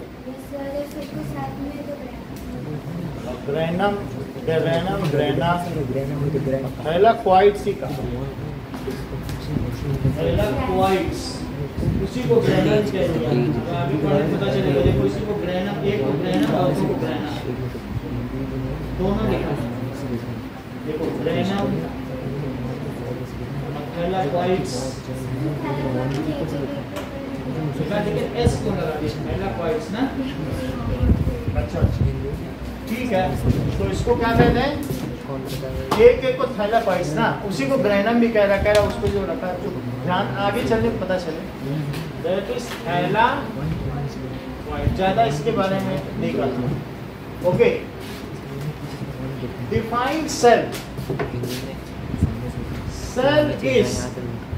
सर सबको साथ में तो grana. Granum, granum, grana, grana thylakoids ही कहा। थैलाकॉइड्स, उसी को ग्रैनम कहते हैं। अभी पता चलेगा। देखो इसी को ग्रैनम, एक को ग्रैनम और दो को ग्रैना, दोनों लिखा है। देखो ग्रैनम, थैलाकॉइड्स, एस को लगा दिया, थैलाकॉइड्स ना। अच्छा, ठीक है। तो इसको क्या कहते हैं? एक एक को थैलाकॉइड्स ना, उसी को ग्रैनम भी कह रहा उसको जो रखा है, जो ध्यान आगे चलने पता चले। That is thylakoids. राइट, ज़्यादा इसके बारे में नहीं करना। Okay, define cell. Cell is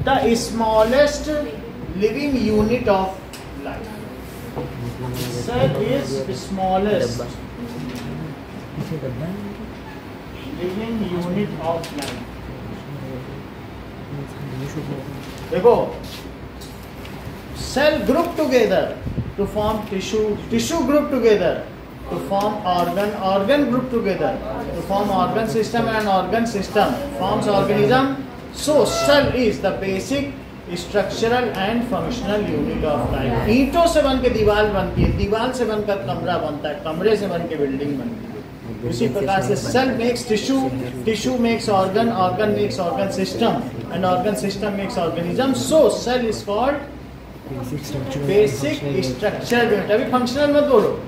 the smallest living unit of life. Cell is smallest living unit of life. देखो, cell group together to form tissue, tissue group together to form organ, organ group together to form organ system, and organ system forms organism. So cell is the basic structural and functional unit of life. ईंटों से बन के दीवार बनती है, दीवार से बनकर कमरा बनता है, कमरे से बन के बिल्डिंग बनती है। उसी प्रकार से cell makes tissue, tissue makes organ, organ makes organ system, and organ system makes organism. So cell is called basic structural unit. अभी फंक्शनल मत बोलो।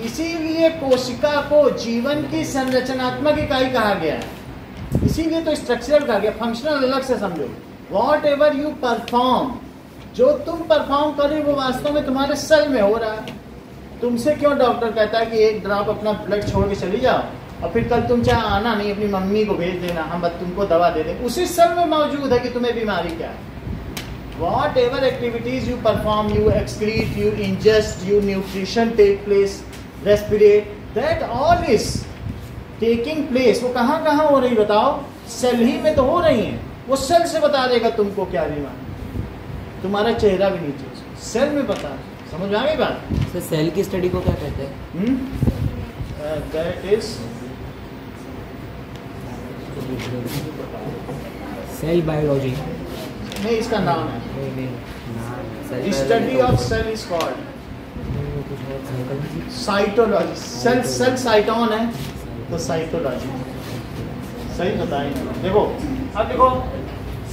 इसीलिए कोशिका को जीवन की संरचनात्मक इकाई कहा गया है, इसीलिए तो स्ट्रक्चरल कहा गया, फंक्शनल अलग से समझो। वॉट एवर यू परफॉर्म, जो तुम परफॉर्म कर रहे हो वो वास्तव में तुम्हारे सेल में हो रहा है। तुमसे क्यों डॉक्टर कहता है कि एक ड्रॉप अपना ब्लड छोड़ के चली जाओ, और फिर कल तुम चाहे आना नहीं, अपनी मम्मी को भेज देना, हम बस तुमको दवा दे दें। उसी सेल में मौजूद है कि तुम्हें बीमारी क्या है। Whatever activities you perform, you excrete, you ingest, you nutrition take place, respirate, that all is taking place. वो कहाँ कहाँ हो रही बताओ? सेल ही में तो हो रही है। वो सेल से बता देगा तुमको क्या बीमारी, तुम्हारा चेहरा भी नीचे सेल में बता। समझ में आ गई बात? सर सेल की स्टडी को क्या कहते हैं? That is cell biology. नहीं, इसका नाम है study of cell is called cytology. Cell, cell cyton है तो साइटोलॉजी। सही बताएंगे। देखो, अब देखो,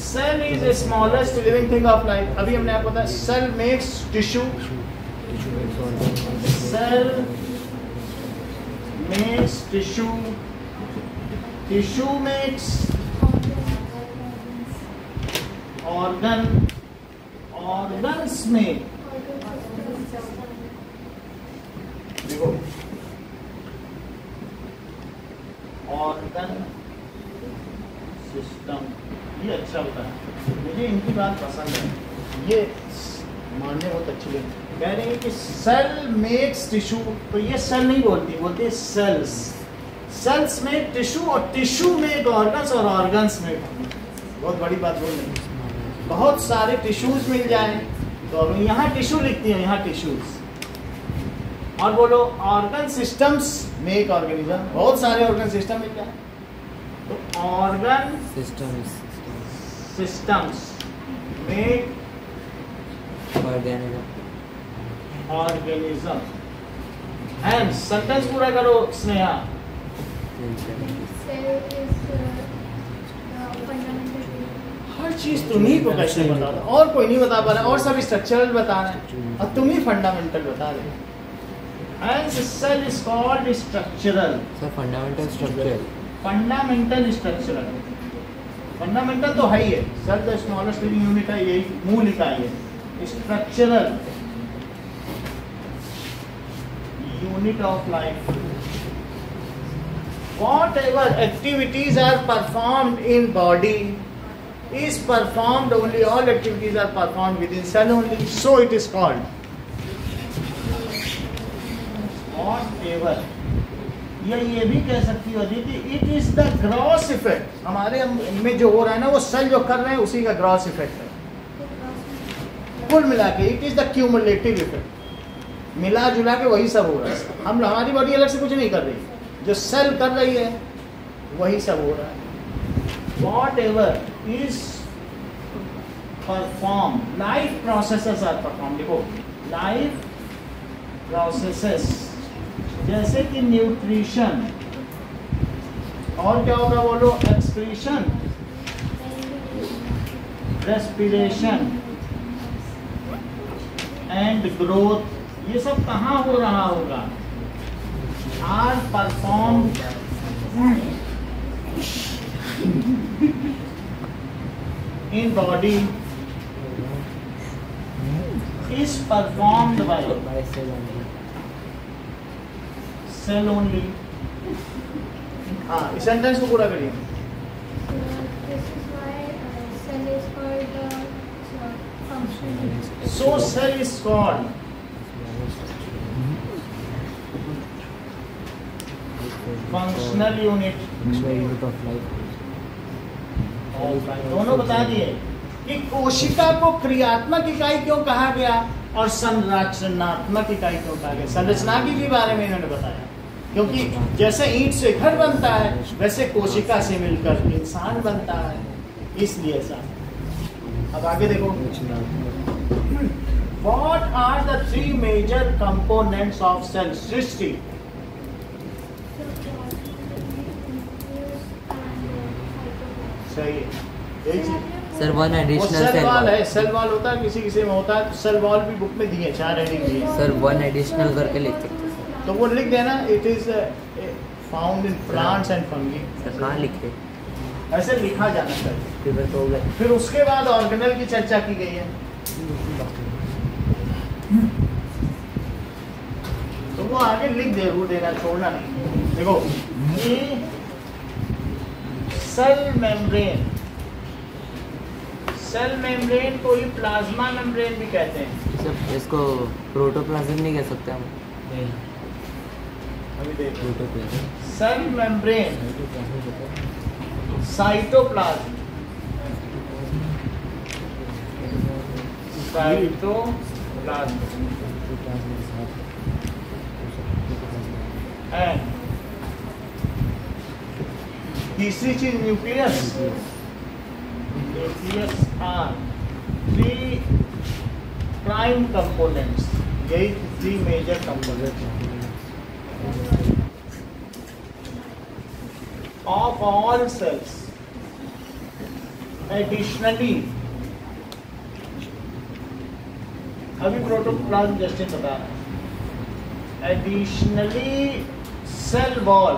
cell is a smallest living thing of life. अभी हमने आपको बताया cell makes tissue, cell makes tissue, tissue makes organ, organs में देखो ऑर्गन सिस्टम, ये अच्छा होता है, मुझे इनकी बात पसंद है, ये मानने बहुत अच्छी लगी। कह रहे हैं कि सेल मेक्स टिश्यू, तो ये सेल नहीं बोलती, बोलते हैं सेल्स। सेल्स में टिश्यू, और टिश्यू में ऑर्गन्स, और ऑर्गन्स में, बहुत बड़ी बात बोल रही है। बहुत सारे टिश्यूज मिल जाए तो यहाँ टिश्यू लिखती है, यहाँ टिश्यूज, और बोलो ऑर्गन सिस्टम्स मेक ऑर्गेनिज्म, बहुत सारे ऑर्गन सिस्टम मिल जाए तो organ systems make organism. And sentence पूरा करो स्नेहा। हर चीज तुम्ही को कैसे बता रहा, और कोई नहीं बता पा रहा, और सब स्ट्रक्चरल बता रहे हैं और तुम ही फंडामेंटल बता रहे हो। Hence cell is called structural. Sir fundamental structure, fundamental structural, fundamental तो है ही है। Cell the smallest living unit है, यही मुंह लिखा है। Structural unit of life. Whatever activities are performed in body is performed only, all activities are performed within cell only, so it is called whatever। ये भी कह सकती हो Aditi, it is the gross effect. हमारे में जो हो रहा है ना, वो सेल जो कर रहे हैं उसी का ग्रॉस इफेक्ट है। कुल मिला के it is the cumulative effect, मिला जुला के वही सब हो रहा है। हम, हमारी बॉडी अलग से कुछ नहीं कर रही, जो सेल कर रही है वही सब हो रहा है। Whatever is perform, life processes are perform. देखो लाइफ प्रोसेसेस जैसे कि न्यूट्रिशन, और क्या होगा बोलो, एक्सक्रीशन, रेस्पिरेशन एंड ग्रोथ, ये सब कहाँ हो रहा होगा? Are perform in body, is performed by cell only. हाँ, इस सेंटेंस को पूरा करिए। This is why cell is called functional unit. So cell is called functional unit. Unit of life. दोनों बता दिए कि कोशिका को क्रियात्मक इकाई क्यों कहा गया और संरचनात्मक इकाई क्यों कहा गया। संरचना की भी बारे में इन्होंने बताया, क्योंकि जैसे ईंट से घर बनता है वैसे कोशिका से मिलकर इंसान बनता है, इसलिए ऐसा। अब आगे देखो, what are the 3 major components of cell? Srishti. सही है, यही चीज। सर वन वो additional cell cell wall wall. है, सेल वॉल होता है, किसी किसी में होता है। तो सेल वॉल भी बुक में दिए, 4 हेडिंग दिए। सर वन एडिशनल करके लिख सकते हैं। तो वो लिख देना, it is found in plants and fungi. Sir कहाँ लिखे? ऐसे लिखा जाना चाहिए। फिर तो हो गए। फिर उसके बाद ऑर्गेनल की चर्चा की गई है, तो वो आगे लिख दे, वो देना, छोड़ना नहीं। देखो, ये सेल मेम्ब्रेन, सेल मेम्ब्रेन को ही प्लाज्मा मेम्ब्रेन भी कहते हैं। सर इसको प्रोटोप्लाज्म नहीं कह सकते हम? नहीं, अभी देखो, protoplasm. Cell membrane, cytoplasm, cytoplasm and तीसरी चीज nucleus. Nucleus are 3 prime components, यही 3 major components of all cells. Additionally, अभी प्रोटोप्लाज्म जस्टिन बता रहा है। Additionally, cell wall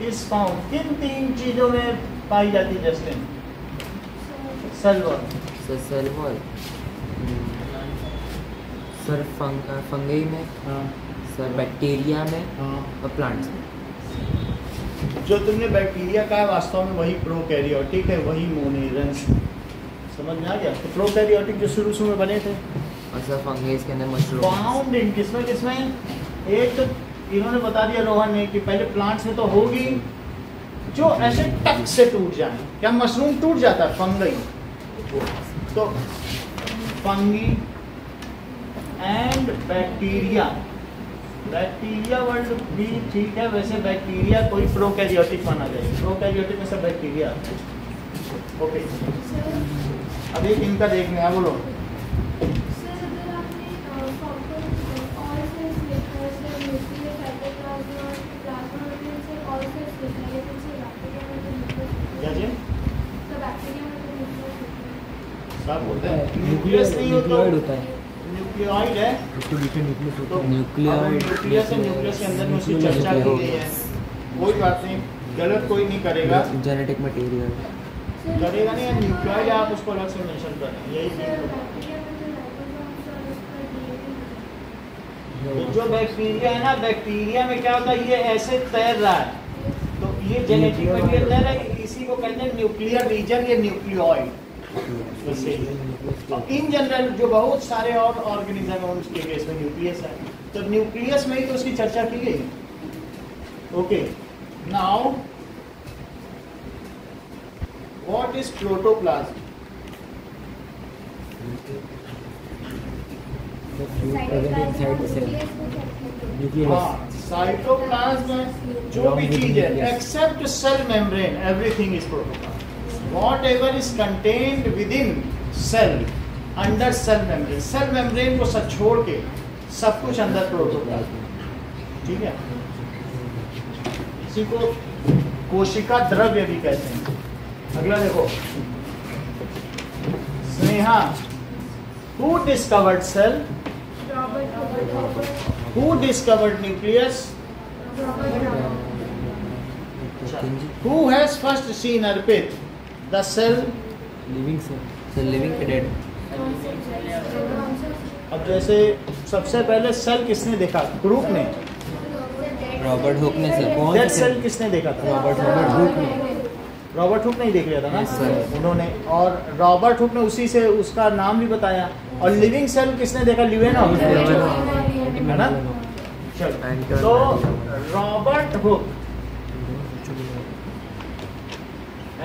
is found। किन 3 चीजों में पाई जाती है Justin? Cell wall. Sir cell wall, sir fungi में, हाँ, सर बैक्टीरिया में हाँ। और प्लांट्स में। जो तुमने बैक्टीरिया का है वास्तव में वही प्रोकैरियोटिक है, वही मोनेरेंस। समझ में आ गया? तो प्रोकैरियोटिक जो शुरू में बने थे, और सर फंगी के अंदर मशरूम। फाउंड इन किसमें किसमें? एक तो इन्होंने बता दिया रोहन ने कि पहले प्लांट्स में तो होगी जो ऐसे टक से टूट जाए। क्या मशरूम टूट जाता है? फंगी। तो fungi and bacteria. Bacteria world भी ठीक है, वैसे बैक्टीरिया कोई प्रोकैरियोटिक माना जाए। प्रोकैरियोटिक में सब बैक्टीरिया। ओके, अब एक इनका देखने हैं, बोलो। क्या जी? सब होता है, न्यूक्लियस नहीं होता, न्यूक्लियोइड होता है। न्यूक्लियोइड है। उसके बीच में न्यूक्लियस होता तो है। न्यूक्लियस है, न्यूक्लियस के अंदर में उसकी चर्चा की गई है। कोई बात नहीं, गलत कोई नहीं करेगा, जेनेटिक मटेरियल करेगा नहीं। न्यूक्लियोइड आप उसको अलग से मेंशन करें, यही चीज। तो जो बैक्टीरिया है ना, बैक्टीरिया में क्या होता है, ये ऐसे तैर रहा है, तो ये जेनेटिक मटेरियल तैर रहा है, इसी को कहते हैं न्यूक्लियर रीजन या न्यूक्लियोइड। इन जनरल जो बहुत सारे और ऑर्गेनिज्म है उनके केस में न्यूक्लियस है, तो न्यूक्लियस में ही तो उसकी चर्चा की गई। Okay, now what is protoplasm? हाँ, साइटोप्लाज्म जो भी चीज है except cell membrane, everything is protoplasm. Whatever is contained within cell, under cell membrane, cell membrane को सब छोड़ के सब कुछ अंदर प्रोटोप्लाज्म। ठीक है, इसी को कोशिका द्रव्य भी कहते हैं। अगला देखो, Sneha, who discovered cell? Who discovered nucleus? Who has first seen Arpit? The cell? Living cell. Sir living के डेड। अब जैसे सबसे पहले सेल किसने देखा? क्रूक ने। रॉबर्ट हुक ने सर डेड सेल किसने देखा था? रॉबर्ट हुक ने ही देख लिया था ना उन्होंने, और रॉबर्ट हुक ने उसी से उसका नाम भी बताया। और लिविंग सेल किसने देखा? लिवेनॉफ, है ना? चलो, तो Robert Hooke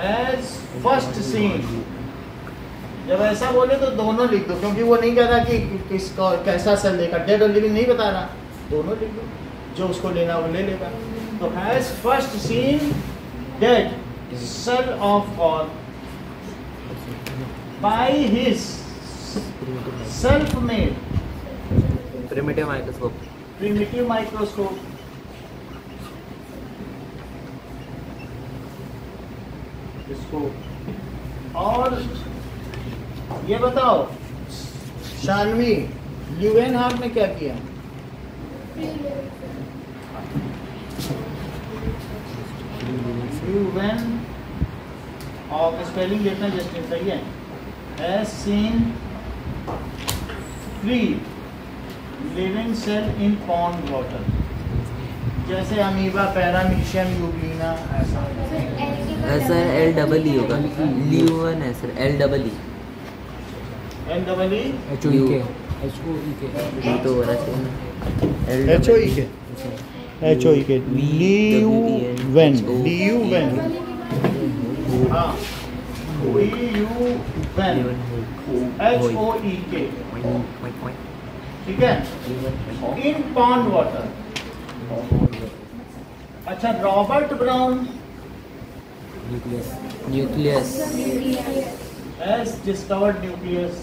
as first seen, जब ऐसा बोले तो दोनों लिख दो, क्योंकि वो नहीं कह रहा कि किसका कैसा सेल देखा, डेड और लिविंग नहीं बता रहा, दोनों लिख दो, जो उसको लेना वो ले लेगा। तो has first seen dead cell of all by his self made primitive microscope इसको। और ये बताओ शानवी, ल्यूवेनहॉक ने क्या किया? ल्यूवेनहॉक, स्पेलिंग देखना जस्टिन सही है, has seen free living cell in pond water, जैसे अमीबा, पैरामीशियम, यूग्लिना, ऐसा। सर LEE होगा, ल्यूवन है सर, LEE HOEK तो होना चाहिए ना, HOEK ल्यूवेन, हाँ, HOEK, ठीक है, इन पॉन्ड वाटर। अच्छा, Robert brown nucleus has discovered nucleus.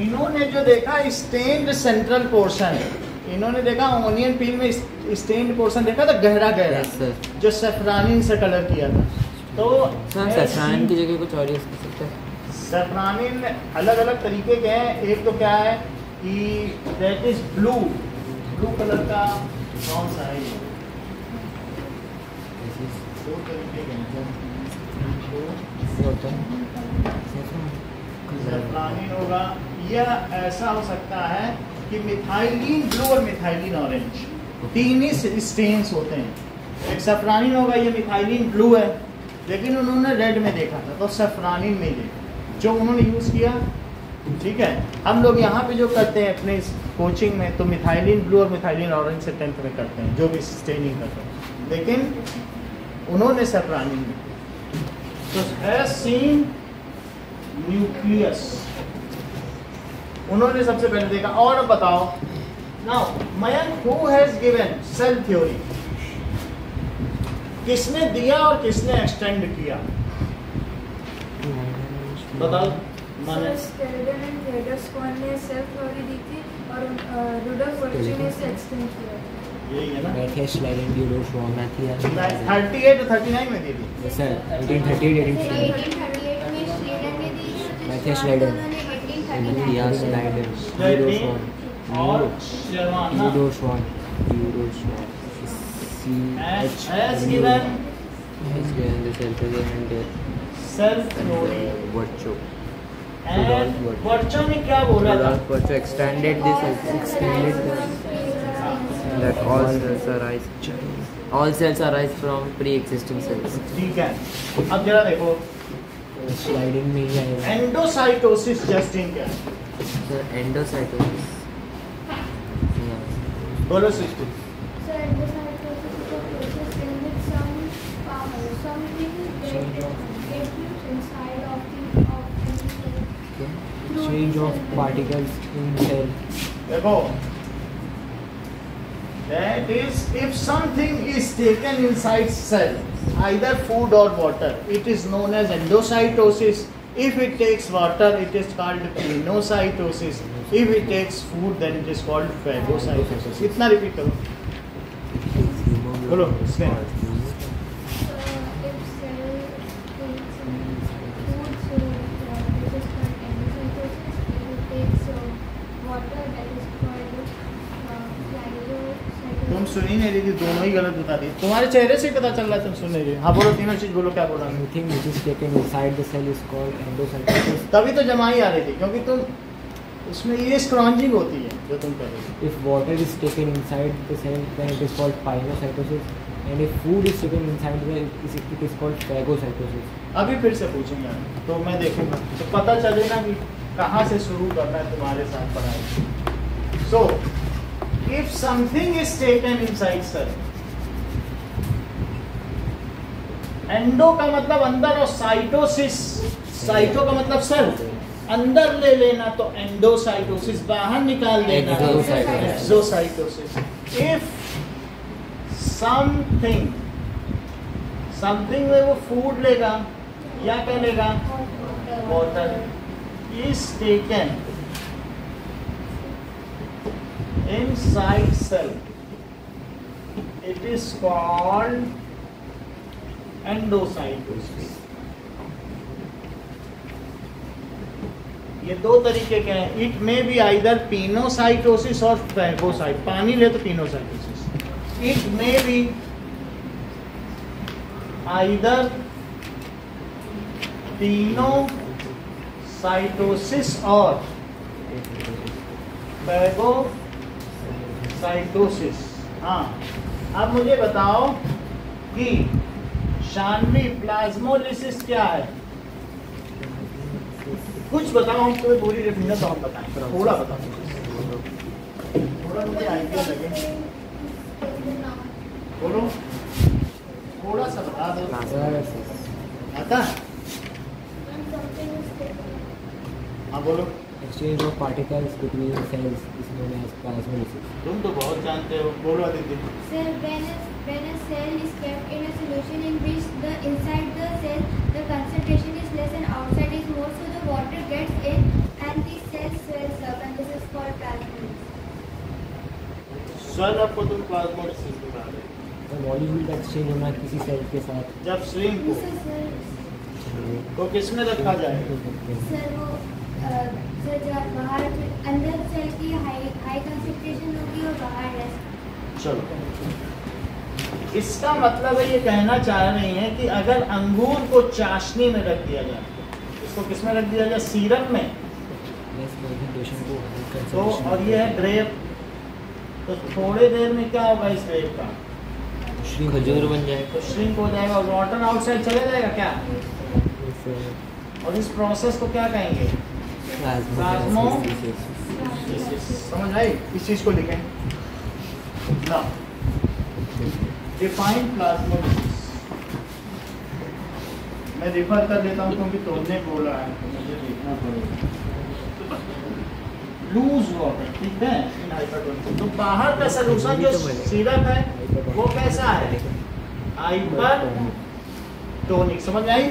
इन्होंने जो देखा स्टेन्ड सेंट्रल पोर्शन, इन्होंने देखा ओनियन पील में स्टेन्ड पोर्शन देखा था, गहरा गहरा, जो सेफ्रानिन से कलर किया था। तो सर सेफ्रानिन की जगह कुछ और यूज कर सकते हैं। सेफ्रानिन अलग अलग तरीके के हैं, एक तो क्या है कि दैट इज ब्लू कलर का, कौन सा है ये? दो तरीके के हैं, सेफ्रानिन होगा, या ऐसा हो सकता है कि मिथाइलिन ब्लू और मिथाइलिन ऑरेंज, तीन ही स्टेन्स होते हैं। एक सेफ्रानिन होगा, ये मिथाइलिन ब्लू है, लेकिन उन्होंने रेड में देखा था, तो सेफ्रानिन में देखा जो उन्होंने यूज़ किया। ठीक है, हम लोग यहाँ पे जो करते हैं अपने कोचिंग में, तो मिथाइलिन ब्लू और मिथाइलिन ऑरेंज से 10th में करते हैं, जो भी स्टेनिंग करते हैं, लेकिन उन्होंने सेफ्रानिन में। तो हैज सीन न्यूक्लियस, उन्होंने सबसे पहले देखा। और अब बताओ now, Mayank who has given cell theory, किसने दिया और किसने एक्सटेंड किया? बताओ। स्केलेटन एंड थेडरस्कॉन ने सेल थ्योरी दी थी और रुडोल्फ वर्ची ने इसे एक्सटेंड किया। यही है ना, मैथियस श्लाइडन, यूरो शॉन, 38 और 39 में दी थी सर, 1838 1838 में श्रीडन ने दी, मैथियस श्लाइडन, और शर्माना। यूरो Schwann, has given cell theory. Virchow and Virchow ने क्या बोला था? Virchow extended this that all cells arise from pre-existing cells. ठीक है, अब जरा देखो स्लाइडिंग में ही आएगा। एंडोसाइटोसिस जस्टिन क्या है? Sir, endocytosis. बोलो sister. So endocytosis is a process in which something gets inside of the cell. Change of particles in cell. देखो, that is, if something is taken inside cell, either food or water, it is known as endocytosis. If it takes water, it is called pinocytosis. If it takes food, then it is called phagocytosis. इतना repeat करो, बोलो इसमें। If cell takes food, so it is called endocytosis. If it takes water, that is called तुम सुन ही नहीं रही थी, दोनों ही गलत बता दी। तुम्हारे चेहरे से ही पता चल रहा है तुम सुन नहीं रही। हाँ बोलो, तीनों चीज बोलो, क्या बोला? Anything which is taken inside the cell is called endocytosis. तभी तो जमा ही आ रही थी, क्योंकि तुम इसमें ये स्क्रॉन्जिंग होती है जो तुम कर रहे हो। If water is taken inside the cell, then it is called pilocytosis, and if food is taken inside the it is called phagocytosis. अभी फिर से पूछेंगे तो मैं देखूंगा तो पता चलेगा कि कहाँ से शुरू करना है तुम्हारे साथ पढ़ाई। So if something is taken inside cell, endo का मतलब अंदर और साइटोसिस, साइटो का मतलब सेल, अंदर ले लेना तो एंडोसाइटोसिस, बाहर निकाल देना एक्सोसाइटोसिस। इफ समथिंग में वो फूड लेगा या क्या लेगा, water is taken inside cell, it is called endocytosis. ये दो तरीके के हैं, it may be either pinocytosis और फैगोसाइट, पानी ले तो pinocytosis, it may be either pinocytosis और फैगोसाइटोसिस। हाँ, अब मुझे बताओ कि शानवी प्लाज्मोलिसिस क्या है, कुछ बताओ हम तुम्हें पूरी डेफिनेशन तो हम बताएं, थोड़ा बताओ, थोड़ा मुझे आइडिया लगे, बोलो थोड़ा सा बता दो, आता है? हाँ बोलो। Exchange of particles between cells is known as plasmolysis. तुम तो बहुत जानते हो, बोलो Aditya. Sir, when a cell is kept in a solution in which the inside the cell the concentration is less and outside is more, so the water gets in and the cell swells up, and this is called plasmolysis. Swell up को तुम plasmolysis बता रहे हो। The molecule का exchange होना किसी cell के साथ, जब स्ट्रिंग को किस में रखा जाए? सर वो सर जब बाहर अंदर सेल की हाई कंसंट्रेशन होगी और बाहर लेस। चलो, इसका मतलब है ये कहना चाह रही हैं कि अगर अंगूर को चाशनी में रख दिया जाए, इसको किस में रख दिया जाए, सीरप में, तो और ये है ग्रेप, तो थोड़े देर में क्या होगा इस ग्रेप का, खजूर बन जाएगा, तो श्रिंक हो जाएगा और वाटर आउटसाइड चले जाएगा क्या, और इस प्रोसेस को क्या कहेंगे, प्लाज्मोलिसिस। समझ आई? इस चीज को लिखें ना, डिफाइन प्लाज्मोलिसिस। मैं रिफर कर देता हूँ क्योंकि तुमने बोला है तो मुझे देखना पड़ेगा। लूज वाटर, ठीक है, इन हाइपरटोनिक। तो बाहर का सलूशन जो सिरप है वो कैसा है, हाइपरटोनिक। समझ आई?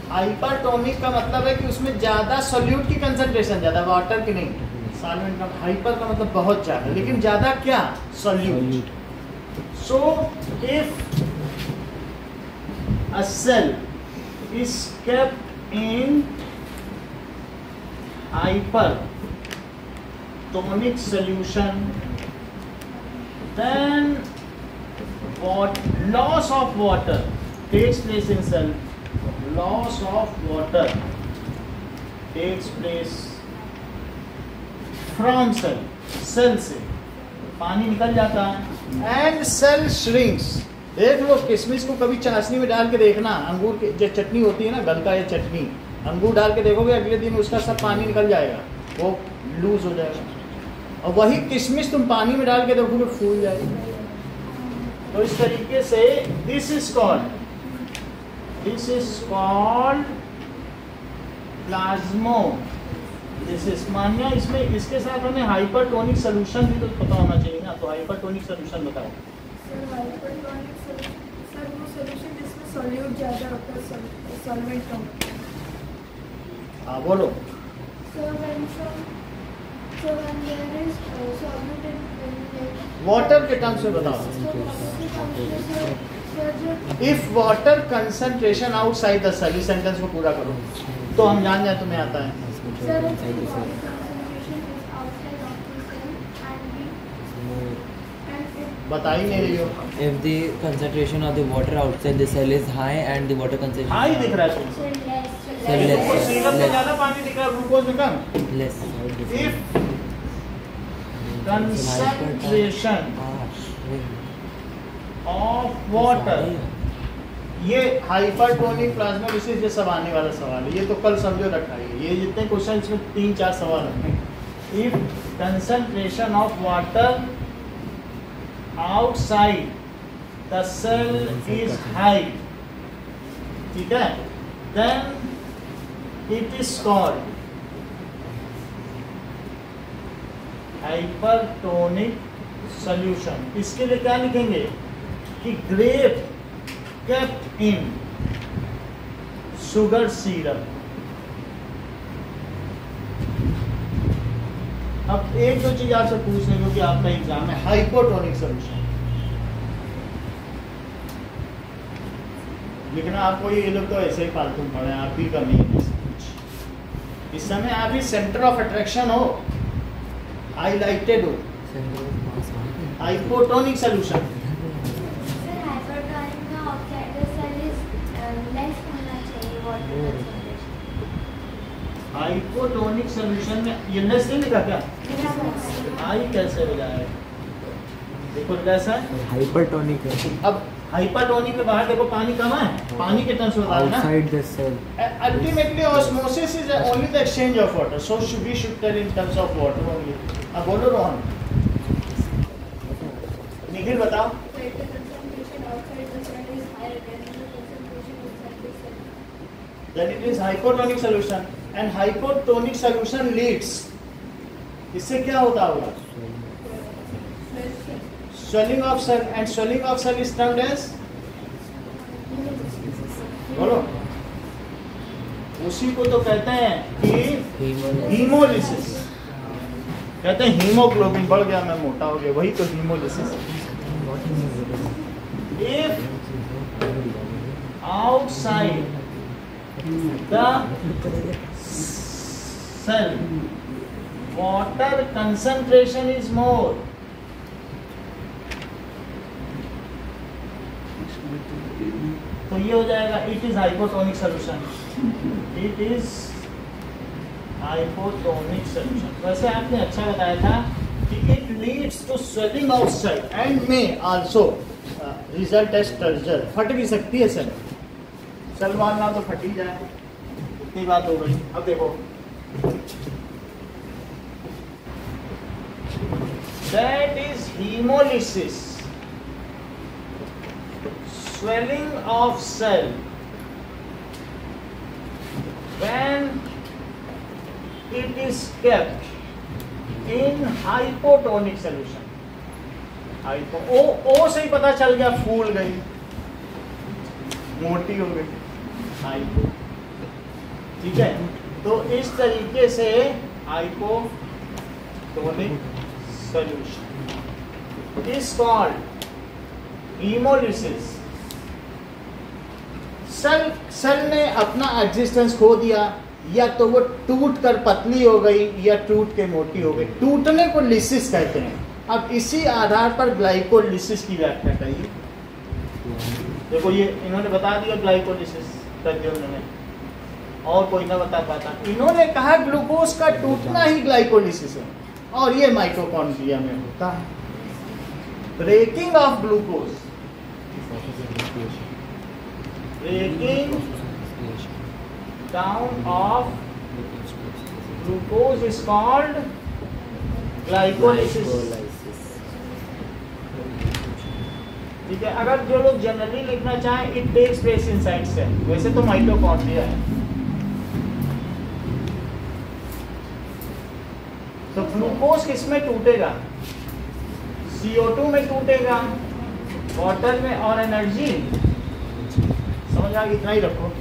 हाइपरटोनिक का मतलब है कि उसमें ज्यादा सोल्यूट की कंसंट्रेशन, ज्यादा वाटर की नहीं, सॉल्वेंट का। हाइपर का मतलब बहुत ज्यादा, लेकिन ज्यादा क्या, solute. So if a cell is kept in hypertonic solution, then what loss of water takes place in cell, loss of water takes place from cell, cell से पानी निकल जाता है, and cell shrinks। देख लो, किशमिश को कभी चाशनी में डाल के देखना, अंगूर की जो चटनी होती है ना, गलका या चटनी, अंगूर डाल के देखोगे अगले दिन उसका सब पानी निकल जाएगा, वो लूज हो जाएगा। और वही किशमिश तुम पानी में डाल के देखोगे फूल जाएगी। तो इस तरीके से दिस इज कॉल्ड प्लाज्मोलिसिस। मानिए इसमें इसके साथ हमें हाइपरटोनिक सोल्यूशन भी तो पता होना चाहिए ना, तो हाइपरटोनिक सोल्यूशन बताओ। सर हाइपरटोनिक सर वो सॉल्यूशन जिसमें सॉल्यूट ज़्यादा होता है, सॉल्वेंट कम होता है। हाँ बोलो। वाटर के टर्म्स में बताओ। If water concentration outside the cell, इस सेंटेंस को पूरा करो तो हम जान जाए तुम्हें आता है। बता ही नहीं रही हो। If the concentration of the water outside the cell is high and the water concentration high दिख रहा है तुमको, less, सीरप में ज्यादा पानी दिख रहा है, ग्लूकोज में कम। less. If concentration of water, ये हाइपरटोनिक प्लाज्मोलिसिस ये सब आने वाला सवाल है, ये तो कल समझो रखा है, ये जितने क्वेश्चन में 3-4 सवाल होंगे। If concentration of water outside the cell is high, ठीक है, then it is called hypertonic solution. इसके लिए क्या लिखेंगे कि grape kept in sugar syrup। अब एक दो चीज आपसे पूछ लेंगे कि आपका एग्जाम है हाइपोटोनिक सॉल्यूशन लिखना। आपको ये लोग तो ऐसे ही फालतू पढ़े, आप भी करनी है कुछ। इस समय आप ही सेंटर ऑफ अट्रैक्शन हो, हाईलाइटेड हो, हाइपोटोनिक सॉल्यूशन। हाइपोटोनिक सॉल्यूशन में ये लेस नहीं लिखा क्या? हाई कैसे हो जाएगा? देखो कैसा है, हाइपरटोनिक है। अब हाइपरटोनिक के बाहर देखो पानी कहाँ है, पानी के टर्म्स में बताओ ना। Outside the cell. Ultimately osmosis is only the exchange of water, so we should tell in terms of water only। अब बोलो रोहन, निखिल बताओ। Then it is hypotonic solution and hypotonic solution leads, इससे क्या होता होगा? Swelling of cell, and swelling of cell is termed as, बोलो, उसी को तो कहते हैं कि हीमोलिसिस, कहते हैं हीमोग्लोबिन बढ़ गया मैं मोटा हो गया, वही तो haemolysis. If outside the cell water concentration is more, तो ये हो जाएगा it is hypotonic solution, it is hypotonic solution. वैसे आपने अच्छा बताया था कि it leads to swelling outside and may also result as turgor. फट भी सकती है सेल, सेल मारना तो फट ही जाए, इतनी बात हो गई। अब देखो that is haemolysis, swelling of cell when it is kept in hypotonic solution। Hypo ओ से ही पता चल गया, फूल गई, मोटी हो गई, हाइपो, ठीक है। तो इस तरीके से hypotonic solution is called hemolysis. Cell ने अपना एग्जिस्टेंस खो दिया, या तो वो टूट कर पतली हो गई या टूट के मोटी हो गई, टूटने को लिसिस कहते हैं। अब इसी आधार पर ग्लाइकोलिसिस की व्याख्या करिए। देखो ये इन्होंने बता दिया ग्लाइकोलिसिस तर्जुमे में, और कोई ना बता पाता। इन्होंने कहा ग्लूकोज का टूटना ही ग्लाइकोलिसिस है, और ये माइटोकॉन्ड्रिया में होता है। Breaking of glucose, breaking down of glucose is called glycolysis। ठीक है, अगर जो लोग जनरली लिखना चाहें it takes place inside cell, वैसे तो माइटोकॉन्ड्रिया है। तो ग्लूकोज किस में टूटेगा? CO2 में टूटेगा, वाटर में, और एनर्जी समझ आ गई, इतना ही रखो।